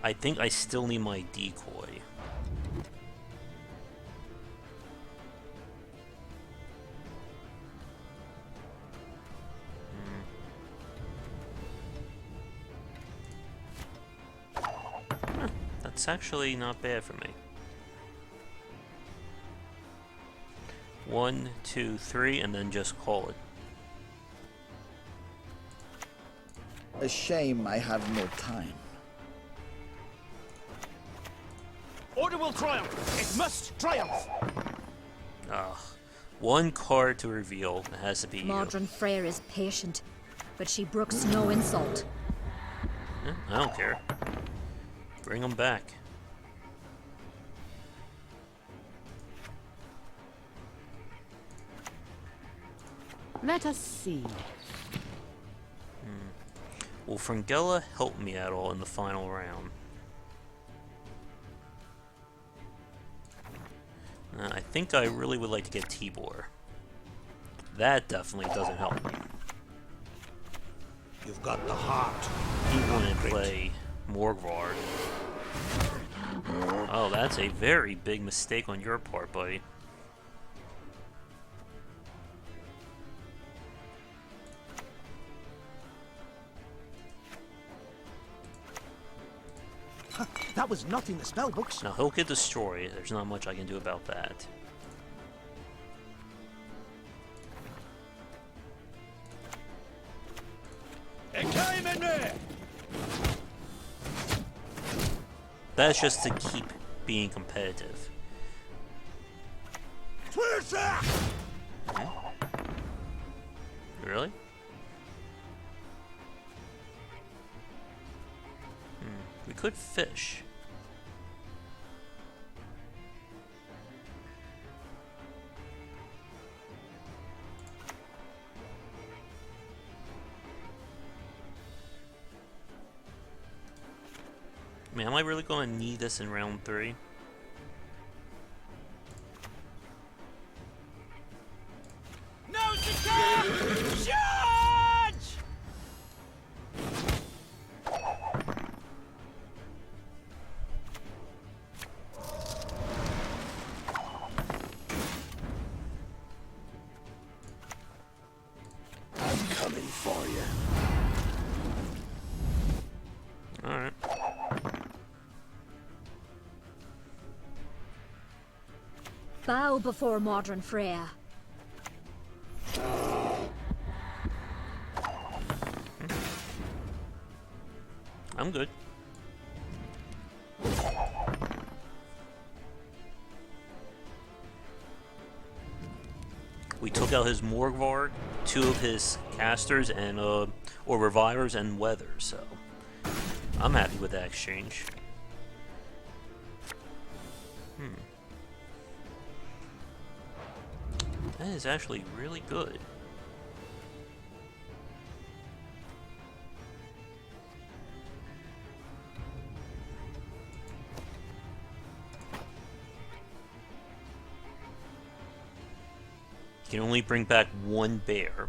I think I still need my decoy. That's actually not bad for me. 1, 2, 3, and then just call it. A shame I have no time. Order will triumph! It must triumph! Ugh. One card to reveal. It has to be Modron Freyr is patient, but she brooks no insult. you. I don't care. Bring him back. Let us see. Will Fringilla help me at all in the final round? I think I really would like to get Tibor. That definitely doesn't help me. You've got the heart. He wouldn't play Morgvard. Oh, that's a very big mistake on your part, buddy. That was not in the spellbooks. Now he'll get destroyed. There's not much I can do about that. That's just to keep being competitive. Really? We could fish. I mean, am I really going to need this in round 3? No Charge! I'm coming for you. Alright. Bow before modern Freya. I'm good. We took out his Morgvarg, 2 of his casters, and or revivers and weathers, so I'm happy with that exchange. That is actually really good. You can only bring back 1 bear.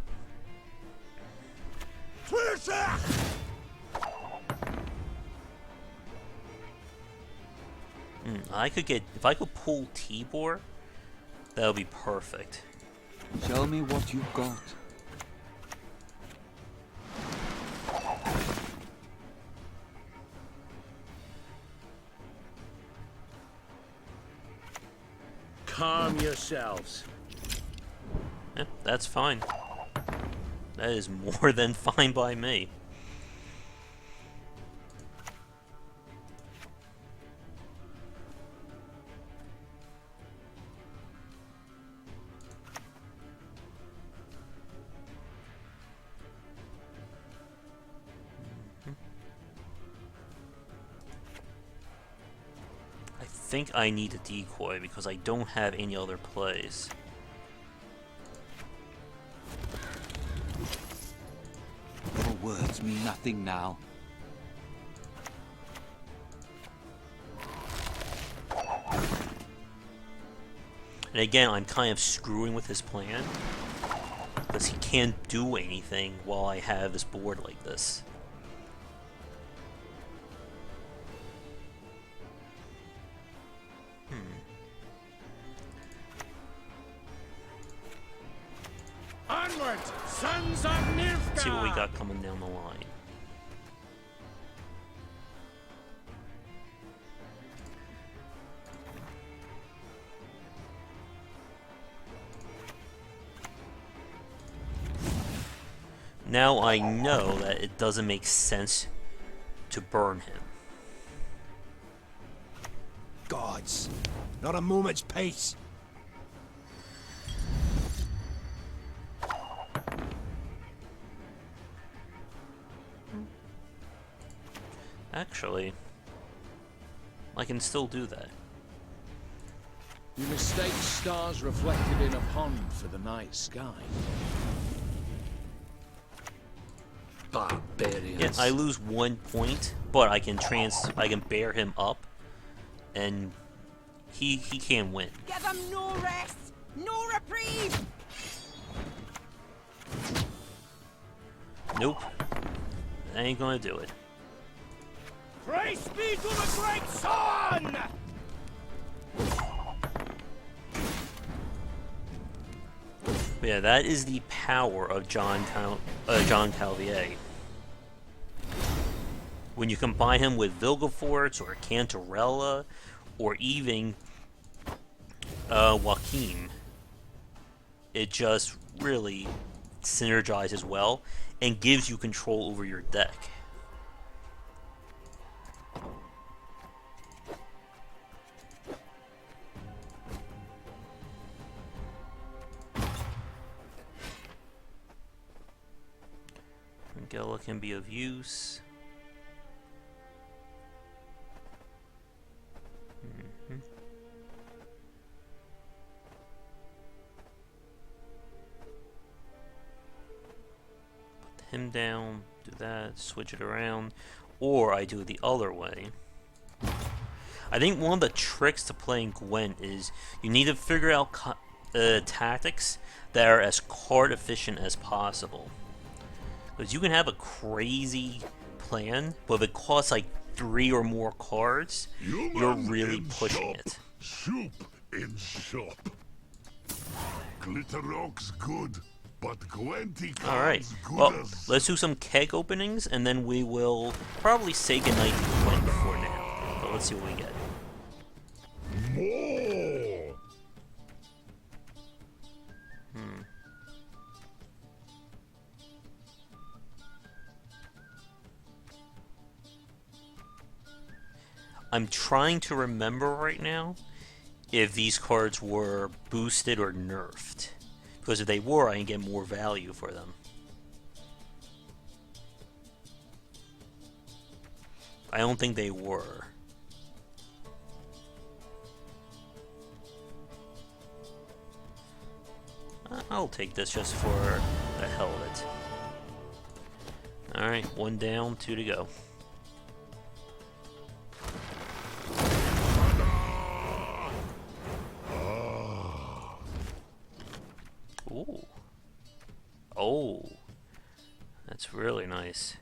I could get, if I could pull Tibor, that would be perfect. Show me what you've got. Calm yourselves. Yeah, that's fine. That is more than fine by me. I think I need a decoy because I don't have any other plays. Your words mean nothing now. And again, I'm kind of screwing with his plan because he can't do anything while I have this board like this. Onward, sons of Nilfgaard! Let's see what we got coming down the line. Now I know that it doesn't make sense to burn him. Gods, not a moment's peace. Actually, I can still do that. You mistake stars reflected in a pond for the night sky. Barbarians. Yeah, I lose 1 point, but I can bear him up, and he can win. Give him no rest, no reprieve. Nope, that ain't gonna do it. Praise be to the great sun! But yeah, that is the power of John Calvier. when you combine him with Vilgefortz or Cantarella or even Joaquin, it just really synergizes well and gives you control over your deck. Gela can be of use. Put him down, do that, switch it around, or I do it the other way. I think one of the tricks to playing Gwent is you need to figure out tactics that are as card efficient as possible. Because you can have a crazy plan, but if it costs like 3 or more cards, you're really pushing it. Soup in shop. Glitterrock's good, but Gwenty can't. Alright, well, let's do some keg openings, and then we will probably say goodnight to Gwent for now. But let's see what we get. More! I'm trying to remember right now if these cards were boosted or nerfed. Because if they were, I can get more value for them. I don't think they were. I'll take this just for the hell of it. Alright, 1 down, 2 to go. Ooh. Oh. That's really nice.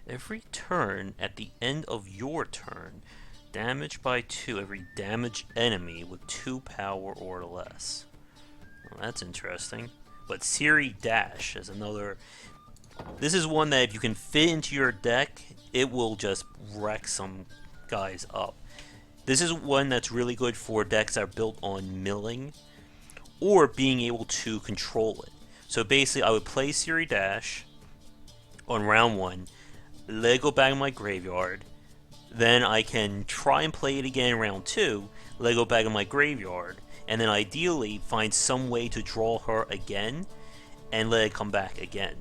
Every turn at the end of your turn, damage by 2 every damaged enemy with 2 power or less. Well, that's interesting. But Siri Dash is another. This is one that if you can fit into your deck, it will just wreck some guys up. This is one that's really good for decks that are built on milling or being able to control it. So basically, I would play Siri Dash on round 1, let it go back in my graveyard, then I can try and play it again in round 2, let it go back in my graveyard, and then ideally find some way to draw her again and let it come back again.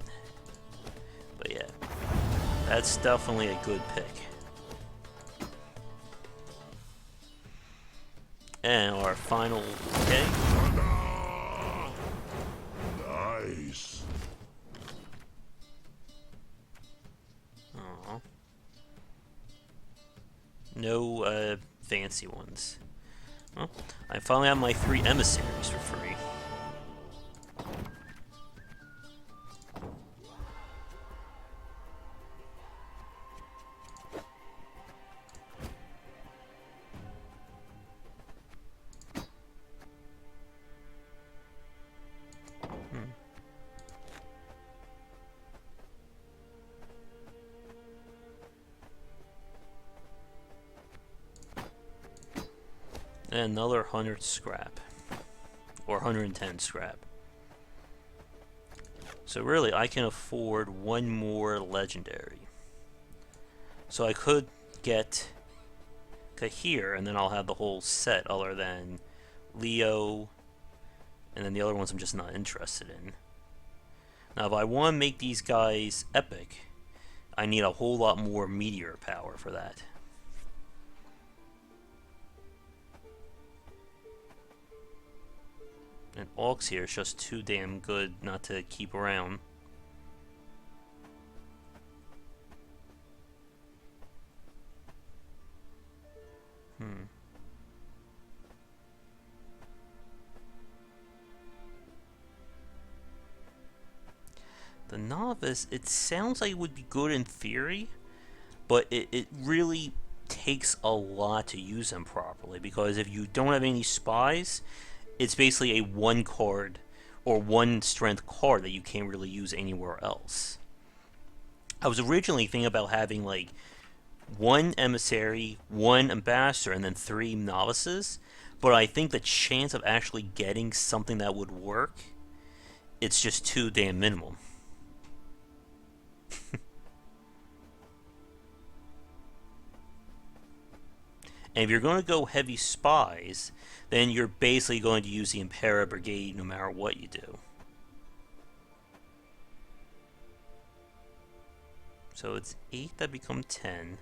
But yeah, that's definitely a good pick. And our final okay. Nice. Aww. No fancy ones. Well, I finally have my 3 emissaries for free. And another 100 scrap. Or 110 scrap. So really, I can afford 1 more legendary. So I could get Kahir, and then I'll have the whole set other than Leo, and then the other ones I'm just not interested in. Now if I want to make these guys epic, I need a whole lot more meteor power for that. And Aux here is just too damn good not to keep around. The Novice, it sounds like it would be good in theory, but it really takes a lot to use them properly, because if you don't have any spies, it's basically a 1 card or 1 strength card that you can't really use anywhere else. I was originally thinking about having like 1 emissary, 1 ambassador, and then 3 novices. But I think the chance of actually getting something that would work, it's just too damn minimum. And if you're going to go heavy spies, then you're basically going to use the Impera Brigade no matter what you do. So it's 8 that become 10.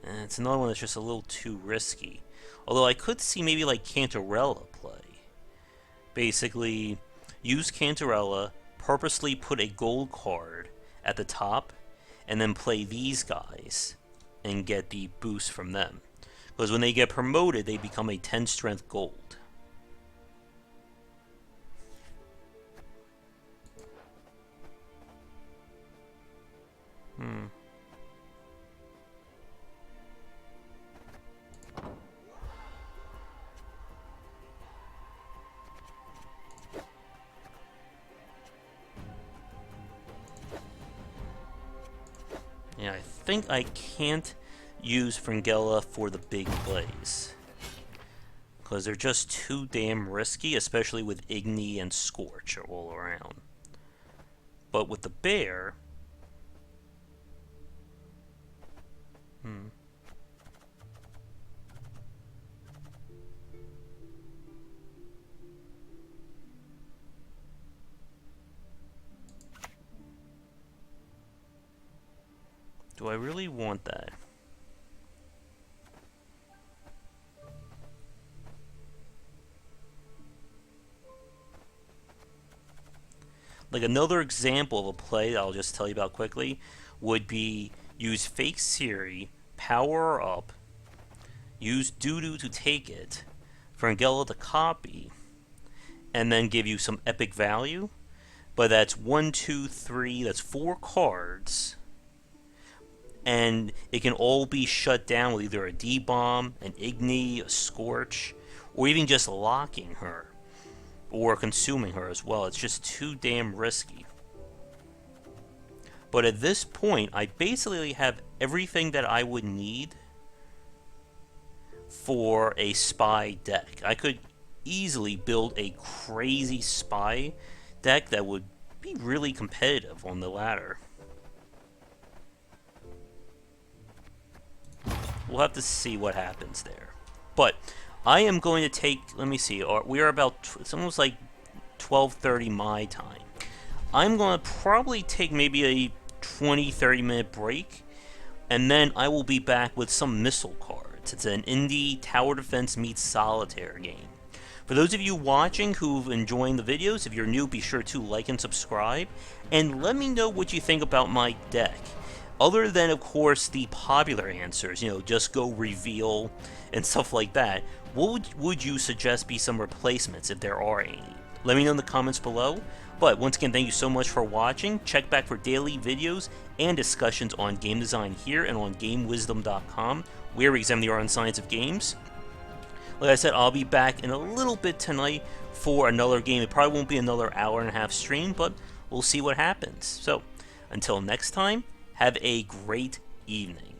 And it's another one that's just a little too risky. Although I could see maybe like Cantarella play. Basically, use Cantarella, purposely put a gold card at the top, and then play these guys and get the boost from them. Because when they get promoted, they become a 10 strength gold. Yeah, I think I can't use Fringilla for the big plays. Because they're just too damn risky, especially with Igni and Scorch all around. But with the bear... Do I really want that? Like another example of a play that I'll just tell you about quickly would be use Fake Siri, power her up, use Doodoo to take it, Fringilla to copy, and then give you some epic value. But that's 1, 2, 3, that's 4 cards. And it can all be shut down with either a D-Bomb, an Igni, a Scorch, or even just locking her. Or consuming her as well. It's just too damn risky. But at this point, I basically have everything that I would need for a spy deck. I could easily build a crazy spy deck that would be really competitive on the ladder. We'll have to see what happens there. But I am going to take, let me see, we are about, it's almost like 12:30 my time. I'm going to probably take maybe a 20-30 minute break, and then I will be back with some missile cards. It's an indie tower defense meets solitaire game. For those of you watching who've enjoyed the videos, if you're new, be sure to like and subscribe, and let me know what you think about my deck. Other than, of course, the popular answers, you know, just go reveal and stuff like that, what would you suggest be some replacements if there are any? Let me know in the comments below. But once again, thank you so much for watching. Check back for daily videos and discussions on game design here and on GameWisdom.com, where we examine the art and science of games. Like I said, I'll be back in a little bit tonight for another game. It probably won't be another hour-and-a-half stream, but we'll see what happens. So, until next time, have a great evening.